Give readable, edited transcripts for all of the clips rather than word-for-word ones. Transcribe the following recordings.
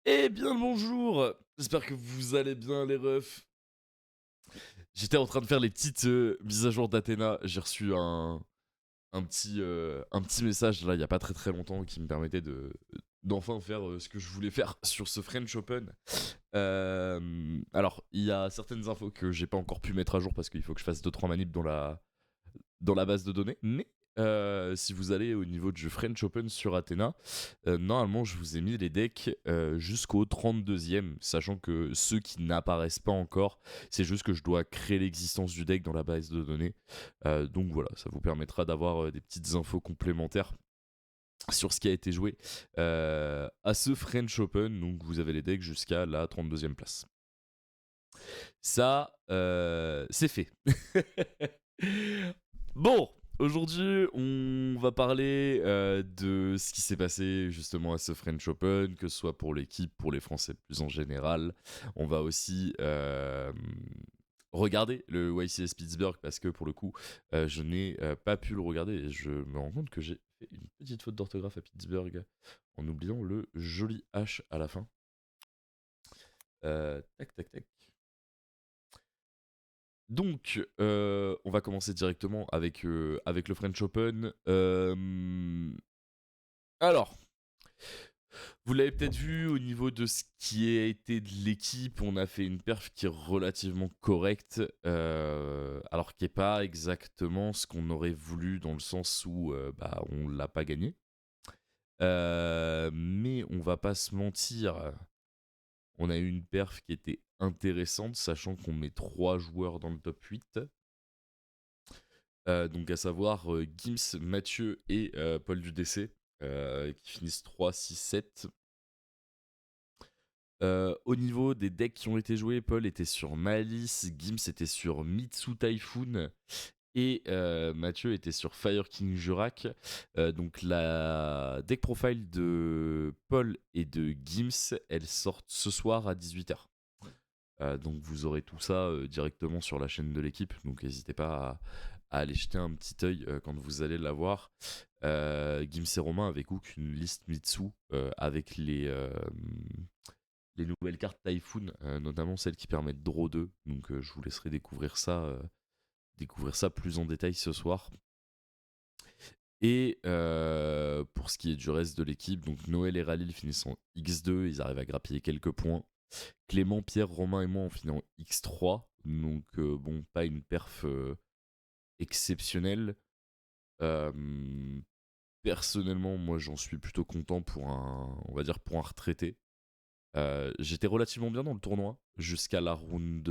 Eh bien le bonjour. J'espère que vous allez bien les refs. J'étais en train de faire les petites mises à jour d'Athéna. J'ai reçu un petit message là il y a pas très très longtemps qui me permettait d'enfin faire ce que je voulais faire sur ce French Open. Alors il y a certaines infos que j'ai pas encore pu mettre à jour parce qu'il faut que je fasse 2-3 manips dans la base de données. Mais si vous allez au niveau de jeu French Open sur Athéna, normalement je vous ai mis les decks jusqu'au 32e, sachant que ceux qui n'apparaissent pas encore, c'est juste que je dois créer l'existence du deck dans la base de données. Donc voilà, ça vous permettra d'avoir des petites infos complémentaires sur ce qui a été joué à ce French Open. Donc vous avez les decks jusqu'à la 32e place. Ça, c'est fait. Bon, aujourd'hui, on va parler de ce qui s'est passé justement à ce French Open, que ce soit pour l'équipe, pour les Français plus en général. On va aussi regarder le YCS Pittsburgh parce que pour le coup, je n'ai pas pu le regarder et je me rends compte que j'ai fait une petite faute d'orthographe à Pittsburgh en oubliant le joli H à la fin. Tac, tac, tac. Donc, on va commencer directement avec le French Open. Alors, vous l'avez peut-être vu au niveau de ce qui a été de l'équipe, on a fait une perf qui est relativement correcte, alors qui n'est pas exactement ce qu'on aurait voulu dans le sens où on l'a pas gagné. Mais on va pas se mentir, on a eu une perf qui était intéressante, sachant qu'on met 3 joueurs dans le top 8. Donc à savoir Gims, Mathieu et Paul du DC, qui finissent 3, 6, 7. Au niveau des decks qui ont été joués, Paul était sur Malice, Gims était sur Mitsu Typhoon et Mathieu était sur Fire King Jurak. Donc la deck profile de Paul et de Gims, elles sortent ce soir à 18h. Donc vous aurez tout ça directement sur la chaîne de l'équipe, donc n'hésitez pas à aller jeter un petit œil quand vous allez la voir. Gims et Romain avec qu'une liste Mitsu avec les nouvelles cartes Typhoon, notamment celles qui permettent Draw 2, donc je vous laisserai découvrir ça plus en détail ce soir. Et pour ce qui est du reste de l'équipe, donc Noël et Ralil finissent en X2, ils arrivent à grappiller quelques points. Clément, Pierre, Romain et moi on finit en X3, donc bon, pas une perf exceptionnelle. Personnellement, moi j'en suis plutôt content pour on va dire pour un retraité. J'étais relativement bien dans le tournoi jusqu'à la round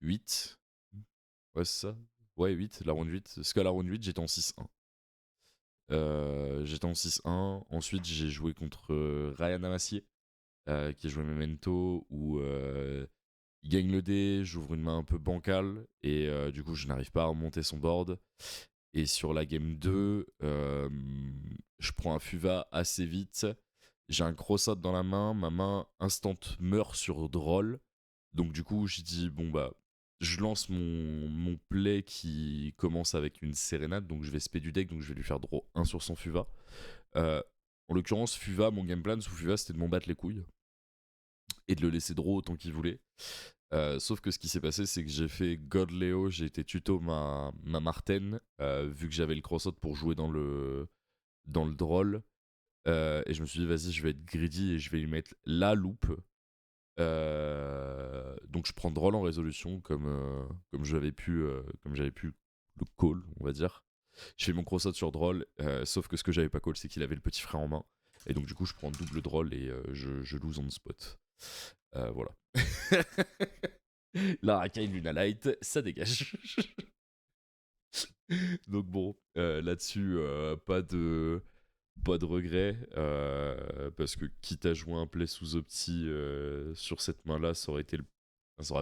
8. Ouais, c'est ça. Ouais, 8, la round 8. Parce qu'à la round 8, j'étais en 6-1. J'étais en 6-1. Ensuite, j'ai joué contre Ryan Amassier, qui a joué Memento, où il gagne le dé, j'ouvre une main un peu bancale, et du coup, je n'arrive pas à remonter son board. Et sur la game 2, je prends un Fuva assez vite. J'ai un cross-out dans la main, ma main instant meurt sur Droll. Donc du coup, je dis, bon bah, je lance mon play qui commence avec une sérénade, donc je vais spé du deck, donc je vais lui faire draw 1 sur son Fuva. En l'occurrence, Fuva, mon game plan sous Fuva, c'était de m'en battre les couilles et de le laisser draw autant qu'il voulait. Sauf que ce qui s'est passé, c'est que j'ai fait God Leo, j'ai été tuto ma Marten, vu que j'avais le cross-out pour jouer dans le droll. Et je me suis dit, vas-y, je vais être greedy et je vais lui mettre la loupe. Donc je prends droll en résolution comme j'avais pu le call, on va dire. Je fais mon cross-out sur droll, sauf que ce que j'avais pas call, c'est qu'il avait le petit frère en main. Et donc du coup, je prends double droll et je lose on the spot. Voilà. La racaille Luna Light, ça dégage. Donc bon, là-dessus, pas de regret, parce que quitte à jouer un play sous opti sur cette main-là, ça aurait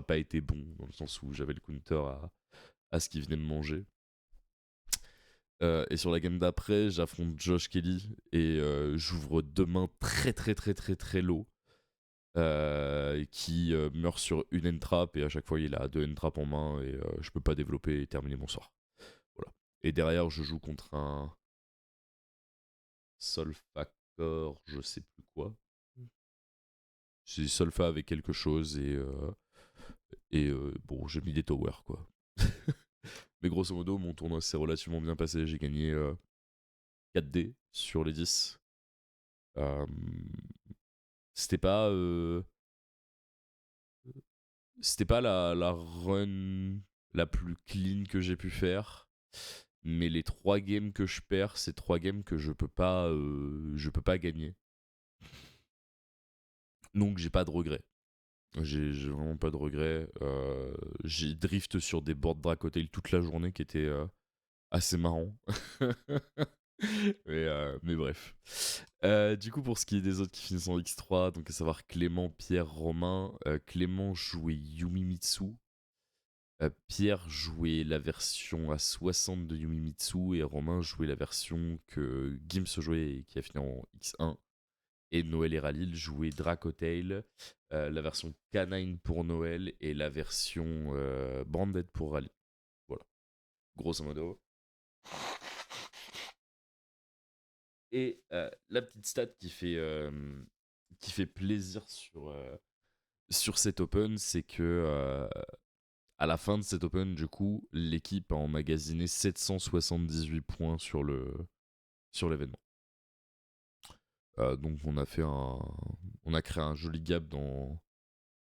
pas été bon, dans le sens où j'avais le counter à ce qu'il venait me manger. Et sur la game d'après, j'affronte Josh Kelly et j'ouvre 2 mains très très très très très low. Qui meurt sur une entrap et à chaque fois il a 2 entraps en main et je peux pas développer et terminer mon soir. Voilà. Et derrière je joue contre un Solfac encore, je sais plus quoi. C'est solfa avec quelque chose et bon, j'ai mis des towers quoi. Mais grosso modo, mon tournoi s'est relativement bien passé. J'ai gagné 4D sur les 10. Euh, c'était pas, c'était pas la run la plus clean que j'ai pu faire. Mais les 3 games que je perds, c'est 3 games que je peux pas gagner. Donc j'ai pas de regrets. J'ai vraiment pas de regrets. J'ai drift sur des boards Dracotail toute la journée qui était assez marrant. mais bref. Du coup, pour ce qui est des autres qui finissent en X3, donc à savoir Clément, Pierre, Romain, Clément jouait Yumimitsu. Pierre jouait la version à 60 de Yumimitsu et Romain jouait la version que Gims jouait et qui a fini en X1. Et Noël et Ralil jouaient Dracotail, la version Canine pour Noël et la version Branded pour Ralil. Voilà, grosso modo. Et la petite stat qui fait plaisir sur cet Open, c'est que à la fin de cet Open, du coup, l'équipe a emmagasiné 778 points sur l'événement. Donc on a créé un joli gap on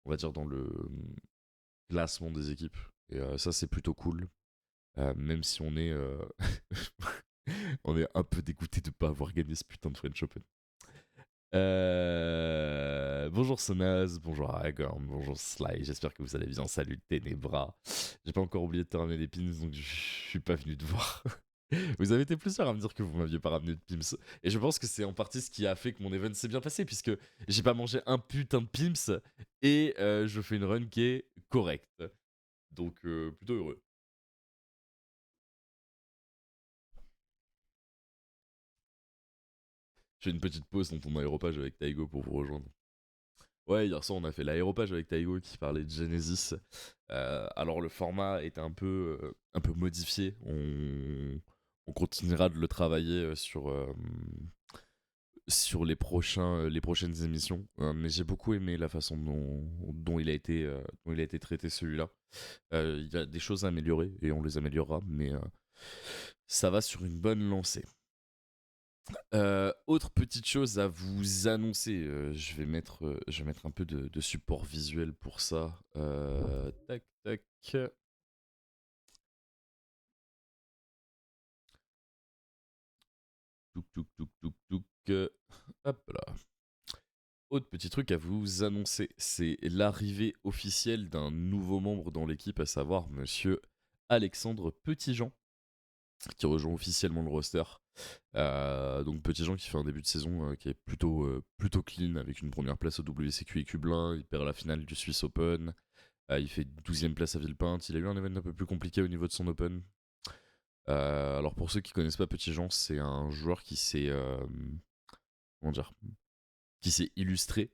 va dire dans le classement des équipes. Et ça, c'est plutôt cool. Même si on est un peu dégoûté de ne pas avoir gagné ce putain de French Open. Bonjour Sonaz, bonjour Aragorn, bonjour Sly, j'espère que vous allez bien, salut Ténébra. J'ai pas encore oublié de te ramener des pins, donc je suis pas venu te voir. Vous avez été plusieurs à me dire que vous m'aviez pas ramené de Pims. Et je pense que c'est en partie ce qui a fait que mon event s'est bien passé, puisque j'ai pas mangé un putain de Pims et je fais une run qui est correcte. Donc plutôt heureux. Je fais une petite pause dans ton aéropage avec Taigo pour vous rejoindre. Ouais, hier soir on a fait l'aéropage avec Taigo qui parlait de Genesis. Alors le format est un peu modifié. On continuera de le travailler sur les prochaines émissions. Mais j'ai beaucoup aimé la façon dont il a été traité celui-là. Il y a des choses à améliorer et on les améliorera, mais ça va sur une bonne lancée. Autre petite chose à vous annoncer, je vais mettre un peu de support visuel pour ça. Tac, tac. Touk, touk, touk, touk, touk. Hop là. Autre petit truc à vous annoncer, c'est l'arrivée officielle d'un nouveau membre dans l'équipe, à savoir monsieur Alexandre Petitjean, qui rejoint officiellement le roster. Donc Petitjean qui fait un début de saison qui est plutôt clean avec une première place au WCQ et Cublin, il perd la finale du Swiss Open, il fait 12ème place à Villepinte, il a eu un event un peu plus compliqué au niveau de son Open. Alors pour ceux qui connaissent pas Petitjean, c'est un joueur qui s'est comment dire, qui s'est illustré,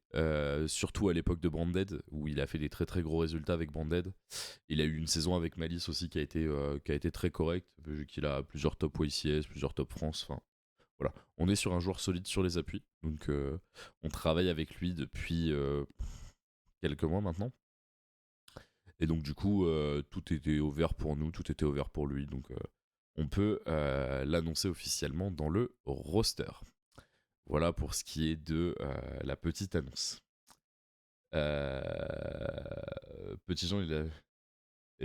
surtout à l'époque de Branded, où il a fait des très très gros résultats avec Branded. Il a eu une saison avec Malice aussi qui a été très correcte, vu qu'il a plusieurs top YCS, plusieurs top France. Enfin, voilà. On est sur un joueur solide sur les appuis, donc on travaille avec lui depuis quelques mois maintenant. Et donc du coup, tout était ouvert pour nous, tout était ouvert pour lui, donc on peut l'annoncer officiellement dans le roster. Voilà pour ce qui est de la petite annonce. Petit Jean, a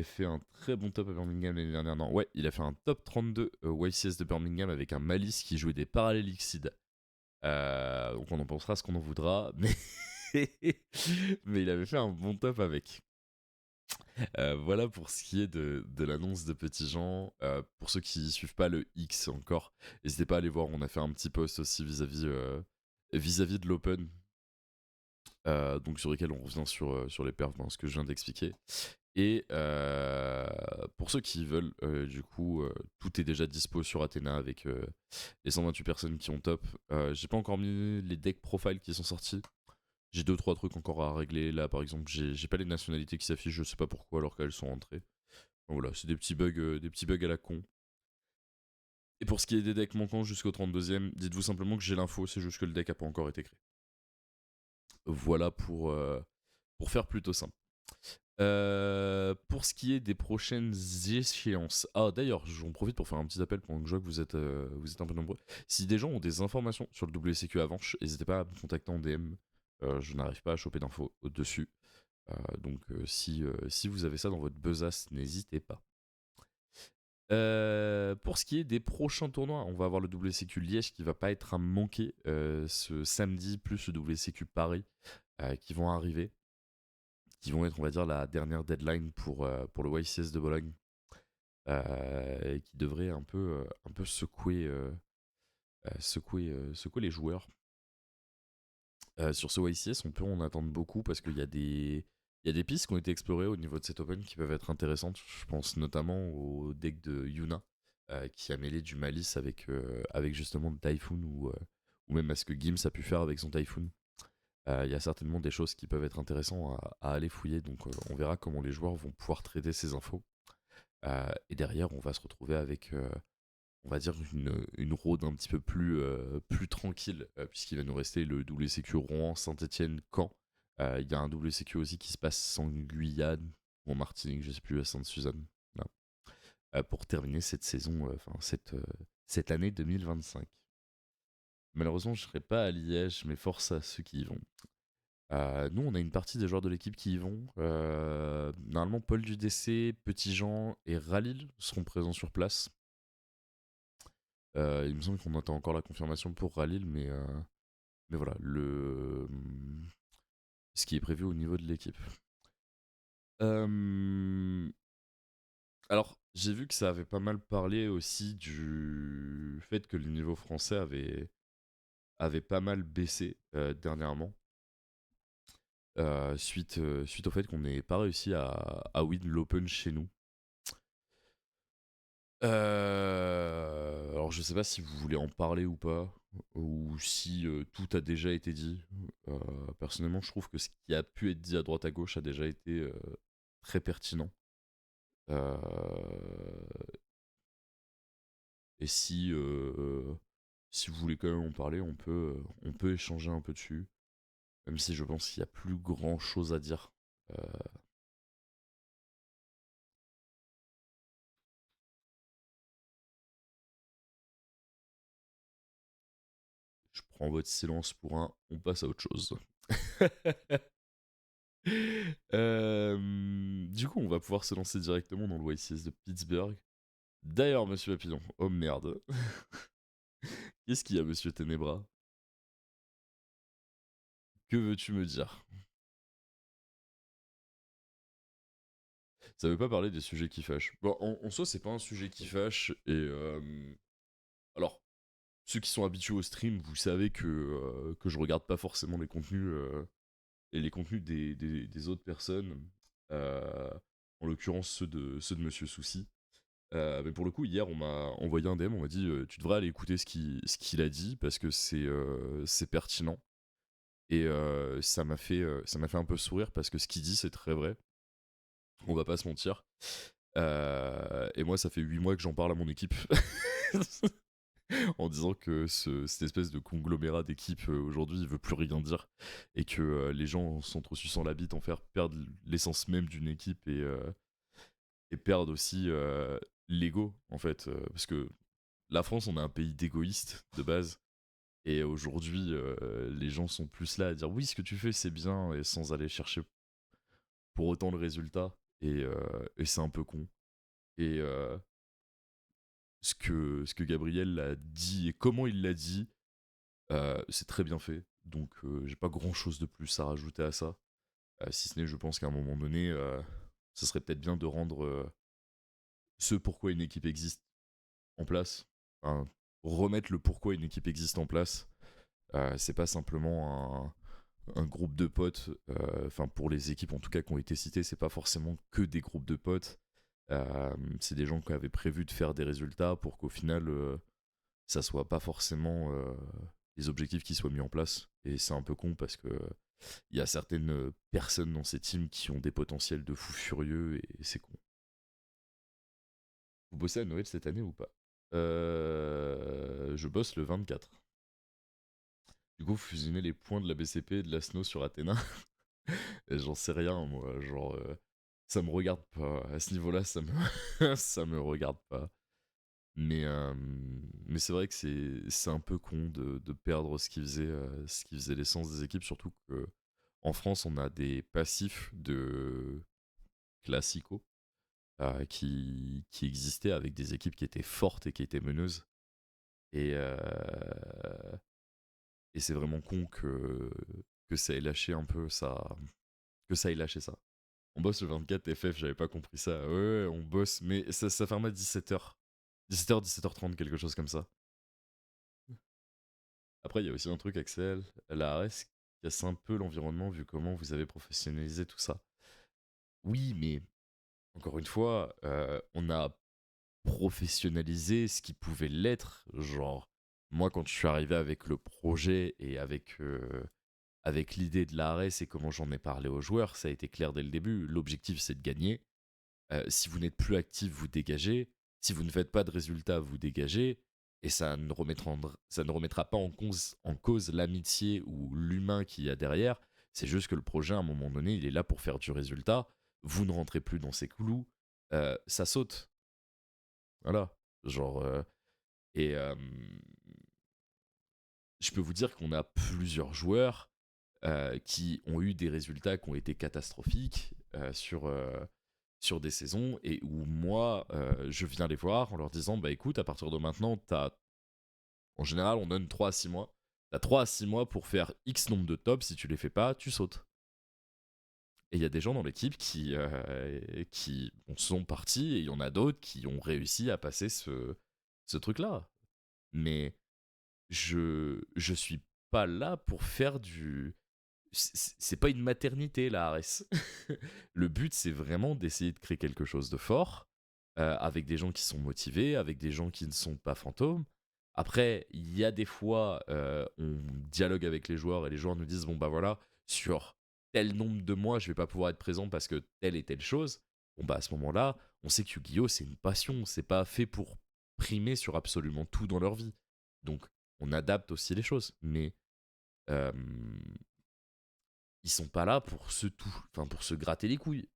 fait un très bon top à Birmingham l'année dernière. Non, ouais, il a fait un top 32 YCS de Birmingham avec un Malice qui jouait des parallèles Xseed. Donc on en pensera ce qu'on en voudra, mais... mais il avait fait un bon top avec. Voilà pour ce qui est de l'annonce de Petit Jean. Pour ceux qui suivent pas le X encore, n'hésitez pas à aller voir. On a fait un petit post aussi vis-à-vis de l'Open. Donc sur lequel on revient sur les perfs, ce que je viens d'expliquer. Et pour ceux qui veulent, du coup, tout est déjà dispo sur Athena avec les 128 personnes qui ont top. J'ai pas encore mis les decks profile qui sont sortis. J'ai 2-3 trucs encore à régler. Là, par exemple, j'ai pas les nationalités qui s'affichent, je sais pas pourquoi, alors qu'elles sont rentrées. Donc voilà, c'est des petits bugs à la con. Et pour ce qui est des decks manquants jusqu'au 32e, dites-vous simplement que j'ai l'info, c'est juste que le deck a pas encore été créé. Voilà pour faire plutôt simple. Pour ce qui est des prochaines échéances. Ah d'ailleurs, j'en profite pour faire un petit appel pendant que je vois que vous êtes un peu nombreux. Si des gens ont des informations sur le WCQ avant, n'hésitez pas à me contacter en DM. Je n'arrive pas à choper d'infos au-dessus. Donc si vous avez ça dans votre besace, n'hésitez pas. Pour ce qui est des prochains tournois, on va avoir le WCQ Liège qui va pas être à manquer ce samedi, plus le WCQ Paris qui vont arriver, qui vont être, on va dire, la dernière deadline pour le YCS de Bologne, et qui devrait un peu secouer les joueurs. Sur ce YCS, on peut en attendre beaucoup parce qu'il y a il y a des pistes qui ont été explorées au niveau de cet Open qui peuvent être intéressantes. Je pense notamment au deck de Yuna, qui a mêlé du Malice avec justement le Typhoon ou même à ce que Gims a pu faire avec son Typhoon. Il y a certainement des choses qui peuvent être intéressantes à aller fouiller, donc on verra comment les joueurs vont pouvoir traiter ces infos. Et derrière, on va se retrouver avec, on va dire, une road un petit peu plus tranquille, puisqu'il va nous rester le WCQ Rouen, Saint-Etienne, Caen. Il y a un WCQ aussi qui se passe en Guyane ou en Martinique, je sais plus, à Sainte-Suzanne. Pour terminer cette saison, cette année 2025. Malheureusement, je ne serai pas à Liège, mais force à ceux qui y vont. Nous, on a une partie des joueurs de l'équipe qui y vont. Normalement, Paul Dudessé, Petit Jean et Ralil seront présents sur place. Il me semble qu'on attend encore la confirmation pour Ralil, mais voilà, ce qui est prévu au niveau de l'équipe. Alors, j'ai vu que ça avait pas mal parlé aussi du fait que le niveau français avait pas mal baissé dernièrement. Suite au fait qu'on n'ait pas réussi à win l'Open chez nous. Alors je sais pas si vous voulez en parler ou pas, ou si tout a déjà été dit. Personnellement, je trouve que ce qui a pu être dit à droite à gauche a déjà été très pertinent. Euh, et si vous voulez quand même en parler, on peut échanger un peu dessus, même si je pense qu'il y a plus grand chose à dire. Euh, je prends votre silence pour un, on passe à autre chose. Du coup, on va pouvoir se lancer directement dans le YCS de Pittsburgh. D'ailleurs, monsieur Papillon, oh merde. Qu'est-ce qu'il y a, monsieur Ténébras? Que veux-tu me dire? Ça veut pas parler des sujets qui fâchent. Bon, en soi, c'est pas un sujet qui fâche. Alors, ceux qui sont habitués au stream, vous savez que je regarde pas forcément les contenus et les contenus des autres personnes. Euh, En l'occurrence, ceux de Monsieur Souci. Mais pour le coup, hier, on m'a envoyé un DM, on m'a dit tu devrais aller écouter ce qu'il a dit parce que c'est pertinent. Et ça m'a fait un peu sourire parce que ce qu'il dit, c'est très vrai. On va pas se mentir. Et moi, ça fait 8 mois que j'en parle à mon équipe. En disant que cette espèce de conglomérat d'équipe aujourd'hui, il veut plus rien dire. Et que les gens sont trop suçants la bite, en faire perdre l'essence même d'une équipe et perdre aussi l'ego, en fait. Parce que la France, on est un pays d'égoïstes de base. Et aujourd'hui, les gens sont plus là à dire oui, ce que tu fais, c'est bien, et sans aller chercher pour autant le résultat. Et c'est un peu con. Et ce que Gabriel a dit et comment il l'a dit, c'est très bien fait. Donc, j'ai pas grand chose de plus à rajouter à ça. Si ce n'est, je pense qu'à un moment donné, ce serait peut-être bien de rendre ce pourquoi une équipe existe en place. Enfin, remettre le pourquoi une équipe existe en place. C'est pas simplement un groupe de potes. Enfin, pour les équipes en tout cas qui ont été citées, c'est pas forcément que des groupes de potes. C'est des gens qui avaient prévu de faire des résultats pour qu'au final, ça soit pas forcément les objectifs qui soient mis en place. Et c'est un peu con parce que il y a certaines personnes dans ces teams qui ont des potentiels de fous furieux et c'est con. Vous bossez à Noël cette année ou pas? Je bosse le 24. Du coup, fusionner les points de la BCP et de la SNO sur Athéna, et j'en sais rien, moi. Genre, ça me regarde pas. À ce niveau-là, ça me, ça me regarde pas. Mais c'est vrai que c'est un peu con de perdre ce qui faisait l'essence des équipes, surtout que en France, on a des passifs de classico qui existaient avec des équipes qui étaient fortes et qui étaient meneuses. Et, euh, et c'est vraiment con que ça ait lâché un peu ça. Que ça ait lâché ça. On bosse le 24 FF, j'avais pas compris ça. Ouais, ouais, on bosse, mais ça ferme à 17h. 17h, 17h30, quelque chose comme ça. Après, il y a aussi un truc, Axel, la ARS casse un peu l'environnement vu comment vous avez professionnalisé tout ça. Oui, mais encore une fois, on a professionnalisé ce qui pouvait l'être. Genre, moi, quand je suis arrivé avec le projet et avec l'idée de la l'ARS et comment j'en ai parlé aux joueurs, ça a été clair dès le début. L'objectif, c'est de gagner. Si vous n'êtes plus actif, vous dégagez. Si vous ne faites pas de résultats, vous dégagez. Et ça ne remettra pas en cause l'amitié ou l'humain qu'il y a derrière. C'est juste que le projet, à un moment donné, il est là pour faire du résultat. Vous ne rentrez plus dans ses clous. Ça saute. Voilà. Genre. Et je peux vous dire qu'on a plusieurs joueurs qui ont eu des résultats qui ont été catastrophiques sur des saisons et où moi, je viens les voir en leur disant bah écoute, à partir de maintenant, en général, on donne 3 à 6 mois. T'as 3 à 6 mois pour faire X nombre de tops. Si tu les fais pas, tu sautes. Et il y a des gens dans l'équipe qui sont partis et il y en a d'autres qui ont réussi à passer ce truc-là. Mais je suis pas là pour faire du. C'est pas une maternité, la Ares. Le but, c'est vraiment d'essayer de créer quelque chose de fort, avec des gens qui sont motivés, avec des gens qui ne sont pas fantômes. Après, il y a des fois, on dialogue avec les joueurs et les joueurs nous disent bon, bah voilà, sur tel nombre de mois, je vais pas pouvoir être présent parce que telle et telle chose. Bon, bah à ce moment-là, on sait que Yu-Gi-Oh! C'est une passion, c'est pas fait pour primer sur absolument tout dans leur vie. Donc, on adapte aussi les choses. Mais euh, ils sont pas là pour pour se gratter les couilles.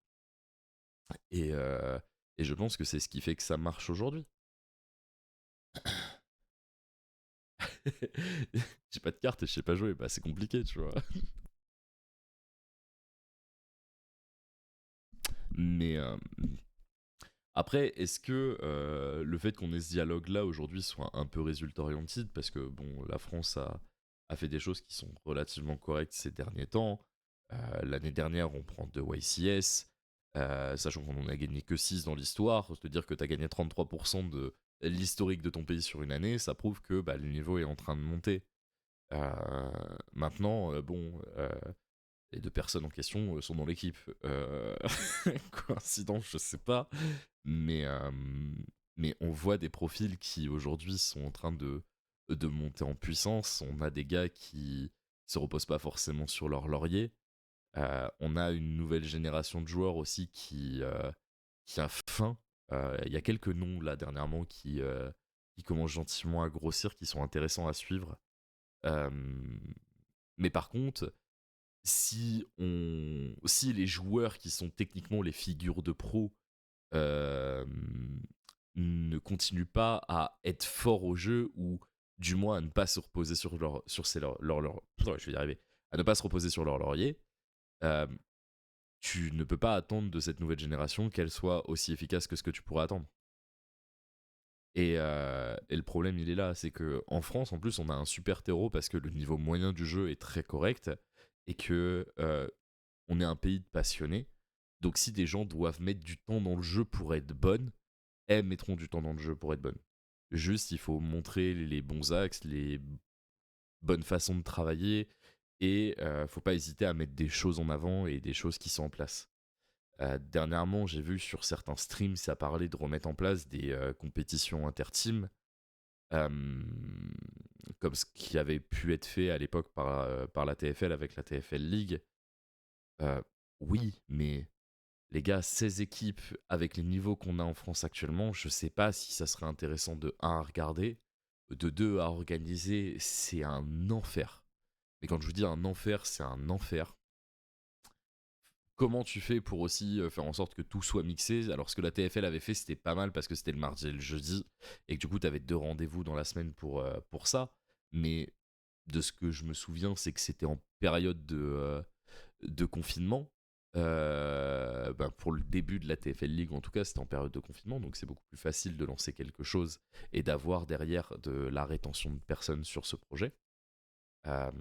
Et, euh, et je pense que c'est ce qui fait que ça marche aujourd'hui. J'ai pas de carte et je sais pas jouer, bah c'est compliqué, tu vois. Mais après, est-ce que le fait qu'on ait ce dialogue-là aujourd'hui soit un peu résultat-oriented, parce que bon, la France a fait des choses qui sont relativement correctes ces derniers temps. L'année dernière, on prend 2 YCS, sachant qu'on en a gagné que 6 dans l'histoire. Se dire que tu as gagné 33% de l'historique de ton pays sur une année, ça prouve que bah, le niveau est en train de monter. Maintenant, les 2 personnes en question sont dans l'équipe. Coïncidence, je sais pas. Mais, euh, mais on voit des profils qui aujourd'hui sont en train de monter en puissance. On a des gars qui se reposent pas forcément sur leur laurier. On a une nouvelle génération de joueurs aussi qui a faim. Il y a quelques noms là dernièrement qui commencent gentiment à grossir, qui sont intéressants à suivre. Euh, mais par contre, si les joueurs qui sont techniquement les figures de pro euh, ne continuent pas à être forts au jeu ou du moins à ne pas se reposer sur je vais y arriver, à ne pas se reposer sur leur laurier, euh, tu ne peux pas attendre de cette nouvelle génération qu'elle soit aussi efficace que ce que tu pourrais attendre. Et le problème, il est là, c'est que en France, en plus, on a un super terreau parce que le niveau moyen du jeu est très correct et que on est un pays de passionnés. Donc, si des gens doivent mettre du temps dans le jeu pour être bonnes, elles mettront du temps dans le jeu pour être bonnes. Juste, il faut montrer les bons axes, les bonnes façons de travailler et faut pas hésiter à mettre des choses en avant et des choses qui sont en place. Dernièrement, j'ai vu sur certains streams, ça parlait de remettre en place des compétitions inter-team, euh, comme ce qui avait pu être fait à l'époque par la TFL avec la TFL League. Euh, oui, mais les gars, 16 équipes avec les niveaux qu'on a en France actuellement, je sais pas si ça serait intéressant de 1 à regarder, de deux à organiser, c'est un enfer. Et quand je vous dis un enfer, c'est un enfer. Comment tu fais pour aussi faire en sorte que tout soit mixé? Alors ce que la TFL avait fait, c'était pas mal parce que c'était le mardi et le jeudi, et que du coup, tu avais deux rendez-vous dans la semaine pour ça. Mais de ce que je me souviens, c'est que c'était en période de confinement. Pour le début de la TFL League, en tout cas, c'était en période de confinement, donc c'est beaucoup plus facile de lancer quelque chose et d'avoir derrière de la rétention de personnes sur ce projet. Euh,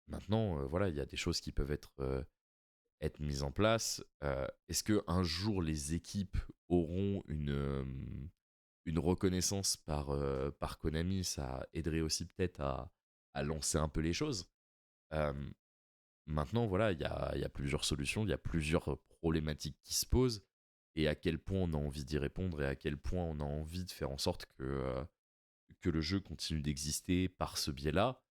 Maintenant, voilà, il y a des choses qui peuvent être mises en place. Est-ce que un jour les équipes auront une reconnaissance par Konami? Ça aiderait aussi peut-être à lancer un peu les choses. Euh, Maintenant, voilà, il y a plusieurs solutions, il y a plusieurs problématiques qui se posent, et à quel point on a envie d'y répondre et à quel point on a envie de faire en sorte que le jeu continue d'exister par ce biais-là,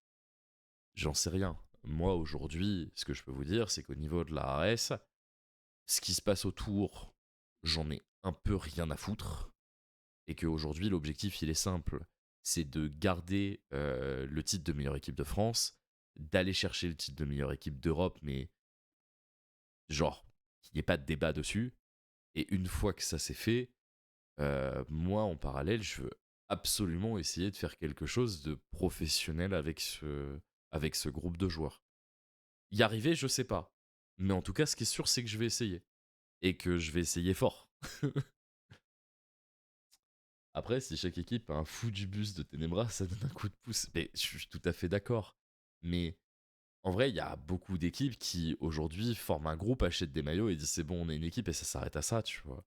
j'en sais rien. Moi, aujourd'hui, ce que je peux vous dire, c'est qu'au niveau de la AS, ce qui se passe autour, j'en ai un peu rien à foutre, et qu'aujourd'hui, l'objectif, il est simple. C'est de garder le titre de meilleure équipe de France, d'aller chercher le titre de meilleure équipe d'Europe, mais genre, qu'il n'y ait pas de débat dessus. Et une fois que ça s'est fait, moi, en parallèle, je veux absolument essayer de faire quelque chose de professionnel avec ce groupe de joueurs. Y arriver, je sais pas. Mais en tout cas, ce qui est sûr, c'est que je vais essayer. Et que je vais essayer fort. Après, si chaque équipe a un fou du bus de Ténébras, ça donne un coup de pouce. Mais je suis tout à fait d'accord. Mais en vrai, il y a beaucoup d'équipes qui, aujourd'hui, forment un groupe, achètent des maillots et disent c'est bon, on est une équipe et ça s'arrête à ça, tu vois.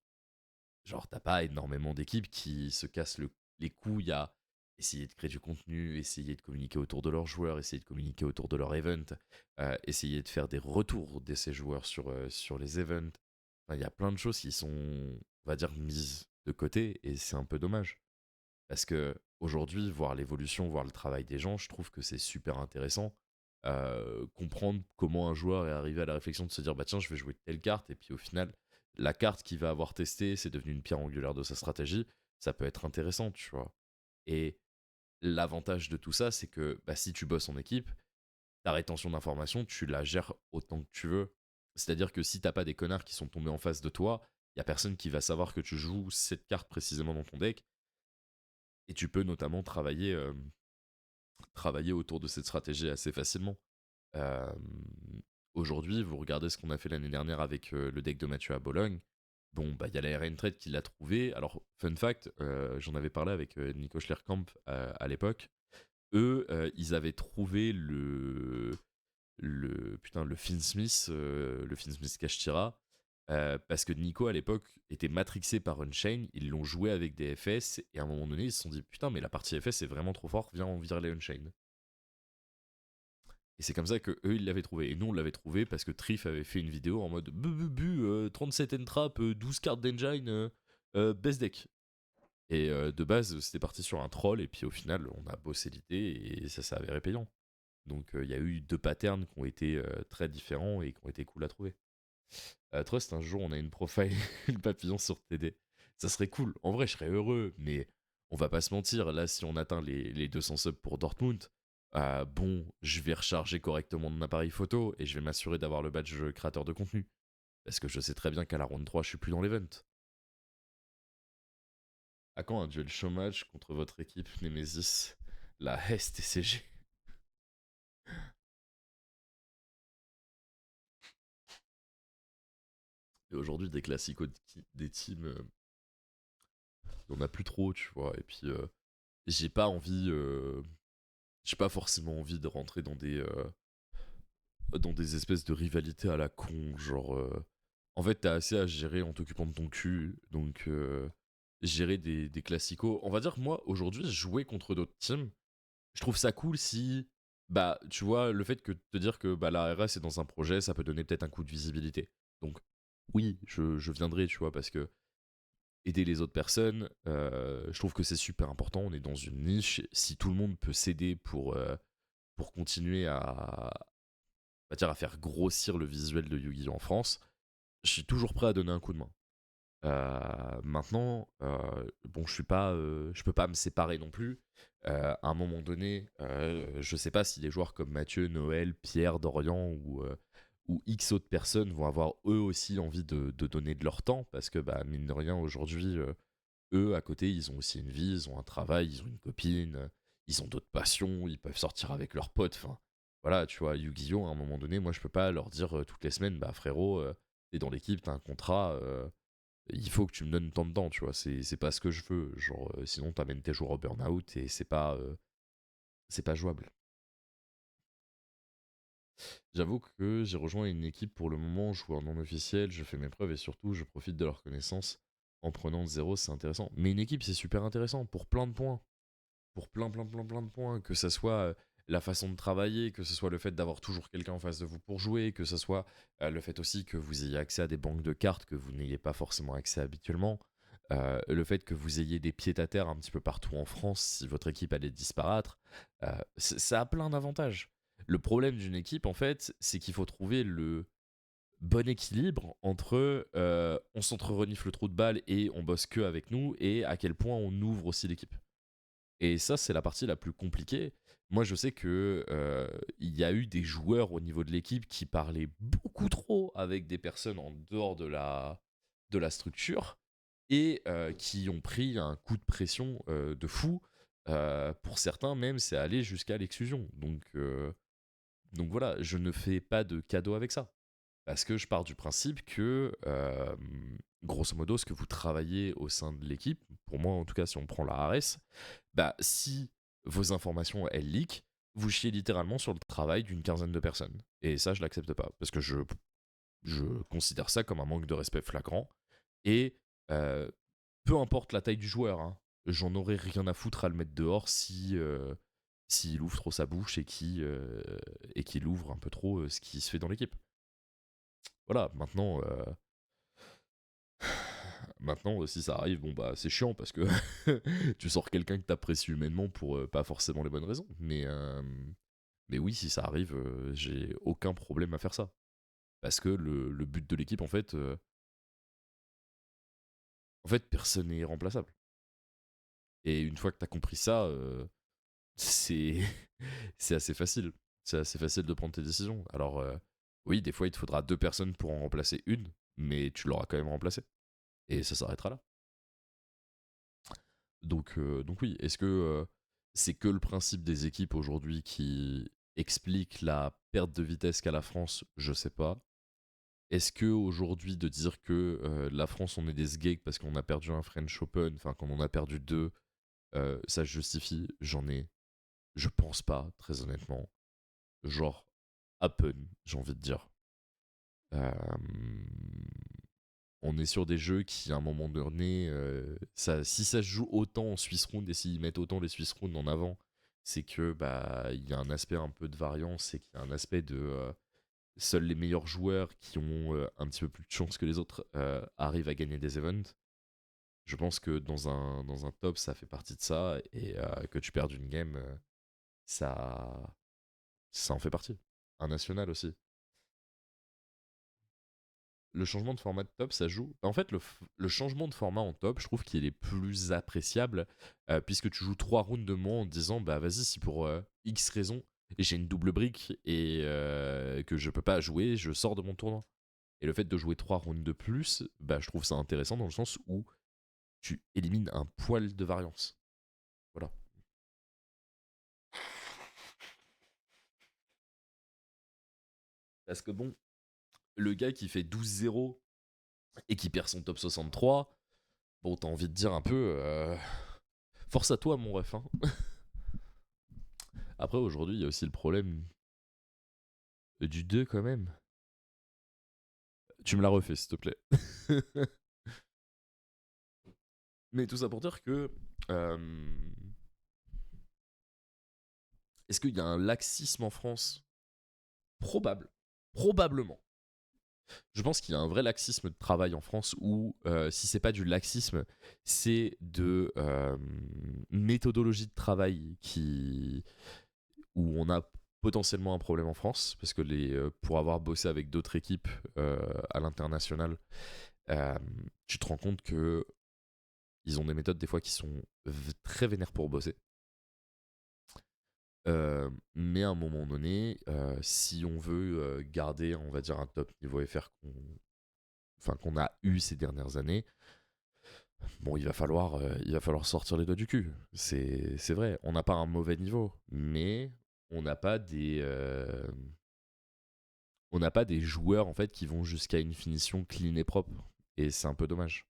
Genre, t'as pas énormément d'équipes qui se cassent les couilles à essayer de créer du contenu, essayer de communiquer autour de leurs joueurs, essayer de communiquer autour de leur event, essayer de faire des retours de ces joueurs sur les events. Enfin, il y a plein de choses qui sont, on va dire, mises de côté et c'est un peu dommage. Parce que aujourd'hui, voir l'évolution, voir le travail des gens, je trouve que c'est super intéressant. Comprendre comment un joueur est arrivé à la réflexion de se dire bah tiens, je vais jouer telle carte, et puis au final, la carte qu'il va avoir testée, c'est devenu une pierre angulaire de sa stratégie, ça peut être intéressant, tu vois. Et l'avantage de tout ça, c'est que bah, si tu bosses en équipe, ta rétention d'informations, tu la gères autant que tu veux. C'est-à-dire que si t'as pas des connards qui sont tombés en face de toi, il y a personne qui va savoir que tu joues cette carte précisément dans ton deck, et tu peux notamment travailler autour de cette stratégie assez facilement. Euh, Aujourd'hui, vous regardez ce qu'on a fait l'année dernière avec le deck de Mathieu à Bologne. Bon, bah, il y a la RN Trade qui l'a trouvé. Alors, fun fact, j'en avais parlé avec Nico Schlerkamp à l'époque. Eux, ils avaient trouvé le Finsmith, le Finsmith Kashtira, parce que Nico à l'époque était matrixé par Unchain, ils l'ont joué avec des FS, et à un moment donné ils se sont dit putain mais la partie FS est vraiment trop fort, viens on vire les Unchain. Et c'est comme ça que eux ils l'avaient trouvé, et nous on l'avait trouvé parce que Triff avait fait une vidéo en mode bu bu bu, 37 entrap, 12 cartes d'engine, best deck. Et de base c'était parti sur un troll, et puis au final on a bossé l'idée et ça s'est avéré payant. Donc il y a eu deux patterns qui ont été très différents et qui ont été cool à trouver. Trust, un jour on a une profile, une papillon sur TD. Ça serait cool. En vrai, je serais heureux, mais on va pas se mentir. Là, si on atteint les 200 subs pour Dortmund, bon, je vais recharger correctement mon appareil photo et je vais m'assurer d'avoir le badge créateur de contenu. Parce que je sais très bien qu'à la round 3, je suis plus dans l'event. À quand un duel chômage contre votre équipe Nemesis, la STCG? Et aujourd'hui, des classicos des teams, il y en a plus trop, tu vois. Et puis, j'ai pas envie, j'ai pas forcément envie de rentrer dans des espèces de rivalités à la con. Genre, en fait, t'as assez à gérer en t'occupant de ton cul. Donc, gérer des classicos. On va dire que moi, aujourd'hui, jouer contre d'autres teams, je trouve ça cool si. Bah, tu vois, le fait que te dire que bah, la RS est dans un projet, ça peut donner peut-être un coup de visibilité. Donc, oui, je viendrai, tu vois, parce que aider les autres personnes, je trouve que c'est super important. On est dans une niche. Si tout le monde peut s'aider pour continuer à faire grossir le visuel de Yu-Gi-Oh en France, je suis toujours prêt à donner un coup de main. Maintenant, bon, je peux pas me séparer non plus. À un moment donné, je sais pas si des joueurs comme Mathieu, Noël, Pierre, Dorian ou X autres personnes vont avoir eux aussi envie de donner de leur temps parce que bah, mine de rien aujourd'hui, eux à côté ils ont aussi une vie, ils ont un travail, ils ont une copine, ils ont d'autres passions, ils peuvent sortir avec leurs potes. Enfin voilà, tu vois, Yu-Gi-Oh! À un moment donné, moi je peux pas leur dire toutes les semaines, bah frérot, t'es dans l'équipe, t'as un contrat. Il faut que tu me donnes tant de temps, tu vois, c'est pas ce que je veux, genre, sinon t'amènes tes joueurs au burn-out et c'est pas jouable. J'avoue que j'ai rejoint une équipe pour le moment, joueur non officiel, je fais mes preuves et surtout je profite de leurs connaissances en prenant de zéro, c'est intéressant. Mais une équipe c'est super intéressant pour plein de points, pour plein de points, que ça soit la façon de travailler, que ce soit le fait d'avoir toujours quelqu'un en face de vous pour jouer, que ce soit le fait aussi que vous ayez accès à des banques de cartes que vous n'ayez pas forcément accès habituellement, le fait que vous ayez des pieds-à-terre un petit peu partout en France si votre équipe allait disparaître, ça a plein d'avantages. Le problème d'une équipe, en fait, c'est qu'il faut trouver le bon équilibre entre on s'entre-renifle le trou de balle et on bosse que avec nous, et à quel point on ouvre aussi l'équipe. Et ça, c'est la partie la plus compliquée. Moi, je sais que il y a eu des joueurs au niveau de l'équipe qui parlaient beaucoup trop avec des personnes en dehors de la structure et qui ont pris un coup de pression de fou. Pour certains, même, c'est allé jusqu'à l'exclusion. Donc voilà, je ne fais pas de cadeau avec ça. Parce que je pars du principe que, grosso modo, ce que vous travaillez au sein de l'équipe, pour moi en tout cas, si on prend la Ares, bah, si vos informations elles leak, vous chiez littéralement sur le travail d'une quinzaine de personnes. Et ça, je l'accepte pas. Parce que je considère ça comme un manque de respect flagrant. Et peu importe la taille du joueur, hein, j'en aurais rien à foutre à le mettre dehors si. S'il ouvre trop sa bouche et qu'il ouvre un peu trop ce qui se fait dans l'équipe. Voilà, maintenant, si ça arrive, bon bah c'est chiant parce que tu sors quelqu'un que t'apprécies humainement pour pas forcément les bonnes raisons. Mais oui, si ça arrive, j'ai aucun problème à faire ça. Parce que le but de l'équipe, en fait, personne n'est remplaçable. Et une fois que t'as compris ça, c'est c'est assez facile. C'est assez facile de prendre tes décisions. Alors, oui, des fois, il te faudra deux personnes pour en remplacer une, mais tu l'auras quand même remplacée. Et ça s'arrêtera là. Donc oui, est-ce que c'est que le principe des équipes aujourd'hui qui explique la perte de vitesse qu'a la France? Je sais pas. Est-ce que aujourd'hui de dire que la France on est des sgeeks parce qu'on a perdu un French Open, enfin qu'on en a perdu deux, ça se justifie? Je pense pas, très honnêtement. Genre à peine, j'ai envie de dire. Euh, on est sur des jeux qui, à un moment donné, si ça se joue autant en Swiss Round et s'ils mettent autant les Swiss Round en avant, c'est que bah il y a un aspect un peu de variance et qu'il y a un aspect de seuls les meilleurs joueurs qui ont un petit peu plus de chance que les autres arrivent à gagner des events. Je pense que dans un top, ça fait partie de ça et que tu perds une game, ça, ça en fait partie. Un national aussi. Le changement de format de top, ça joue. En fait, le changement de format en top, je trouve qu'il est plus appréciable puisque tu joues 3 rounds de moins en te disant bah vas-y, si pour X raison j'ai une double brique et que je peux pas jouer, je sors de mon tournoi. Et le fait de jouer 3 rounds de plus, bah je trouve ça intéressant dans le sens où tu élimines un poil de variance. Voilà. Parce que bon, le gars qui fait 12-0 et qui perd son top 63, bon, t'as envie de dire un peu force à toi, mon ref. Hein. Après, aujourd'hui, il y a aussi le problème du 2 quand même. Tu me l'as refait, s'il te plaît. Mais tout ça pour dire que. euh, Est-ce qu'il y a un laxisme en France? Probable. Probablement. Je pense qu'il y a un vrai laxisme de travail en France où, si c'est pas du laxisme, c'est de méthodologie de travail où on a potentiellement un problème en France, parce que pour avoir bossé avec d'autres équipes à l'international, euh, tu te rends compte que ils ont des méthodes des fois qui sont très vénères pour bosser. Mais à un moment donné, si on veut garder, on va dire, un top niveau FR qu'on a eu ces dernières années, bon, il va falloir sortir les doigts du cul. C'est vrai, on n'a pas un mauvais niveau, mais on n'a pas des joueurs en fait qui vont jusqu'à une finition clean et propre. Et c'est un peu dommage.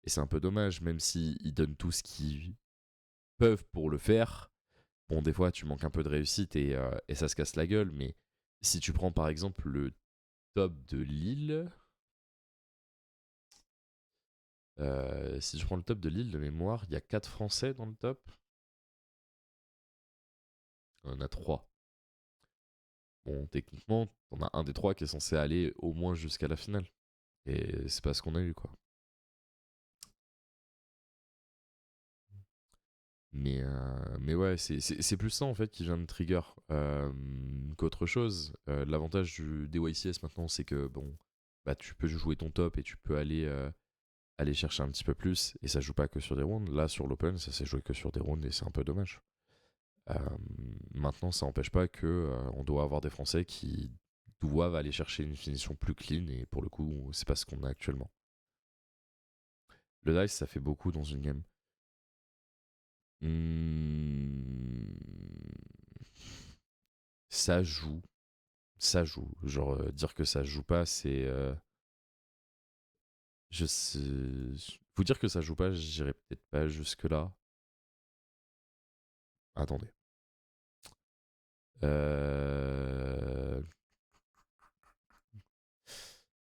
Et c'est un peu dommage, même s'ils donnent tout ce qu'ils peuvent pour le faire. Bon, des fois, tu manques un peu de réussite et ça se casse la gueule, mais si tu prends par exemple le top de Lille, si tu prends le top de Lille de mémoire, il y a 4 Français dans le top. On en a 3. Bon, techniquement, on a un des 3 qui est censé aller au moins jusqu'à la finale. Et c'est pas ce qu'on a eu, quoi. Mais ouais, c'est plus ça en fait qui vient de trigger qu'autre chose. L'avantage des YCS maintenant, c'est que bon, bah, tu peux jouer ton top et tu peux aller chercher un petit peu plus. Et ça joue pas que sur des rounds. Là, sur l'Open, ça s'est joué que sur des rounds et c'est un peu dommage. Euh, Maintenant, ça n'empêche pas que on doit avoir des Français qui doivent aller chercher une finition plus clean. Et pour le coup, c'est pas ce qu'on a actuellement. Le dice, ça fait beaucoup dans une game. Hmm, ça joue. Ça joue. Genre, dire que ça joue pas, c'est. Je sais. Vous dire que ça joue pas, j'irai peut-être pas jusque-là. Attendez. Euh...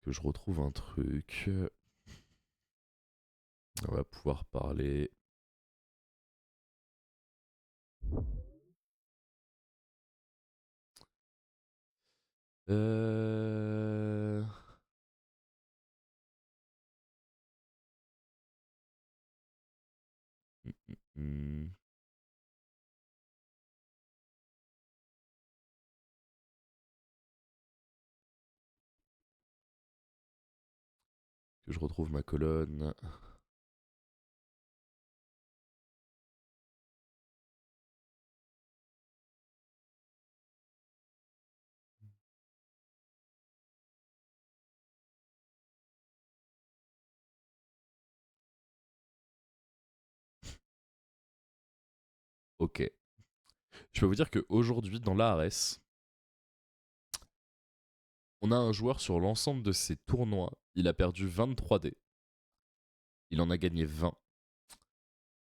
Que je retrouve un truc. On va pouvoir parler. Euh... hmm, Que je retrouve ma colonne. Ok. Je peux vous dire qu'aujourd'hui, dans l'ARS, on a un joueur sur l'ensemble de ses tournois. Il a perdu 23 dés. Il en a gagné 20.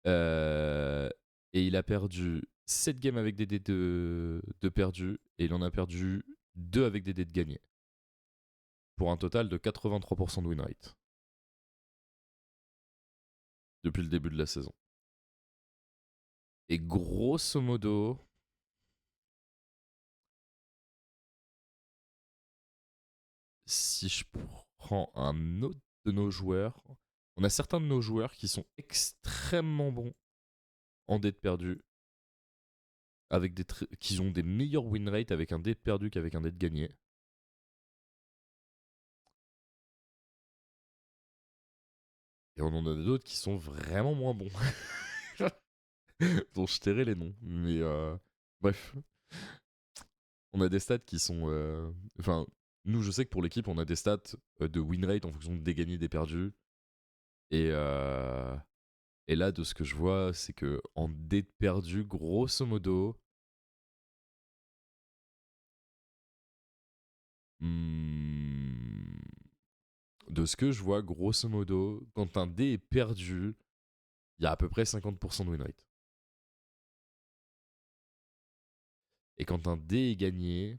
Euh, et il a perdu 7 games avec des dés de perdus. Et il en a perdu 2 avec des dés de gagnés. Pour un total de 83% de win rate. Depuis le début de la saison. Et grosso modo, si je prends un autre de nos joueurs, on a certains de nos joueurs qui sont extrêmement bons en dés de perdus, avec qui ont des meilleurs win rates avec un dé de perdu qu'avec un dé de gagné. Et on en a d'autres qui sont vraiment moins bons. Dont je tairai les noms. Mais bref, on a des stats qui sont. Enfin, nous, je sais que pour l'équipe, on a des stats de win rate en fonction des gagnés, des perdus. Et, euh, et là, de ce que je vois, c'est que en dé de perdu, grosso modo, hmm, de ce que je vois, grosso modo, quand un dé est perdu, il y a à peu près 50% de win rate. Et quand un dé est gagné,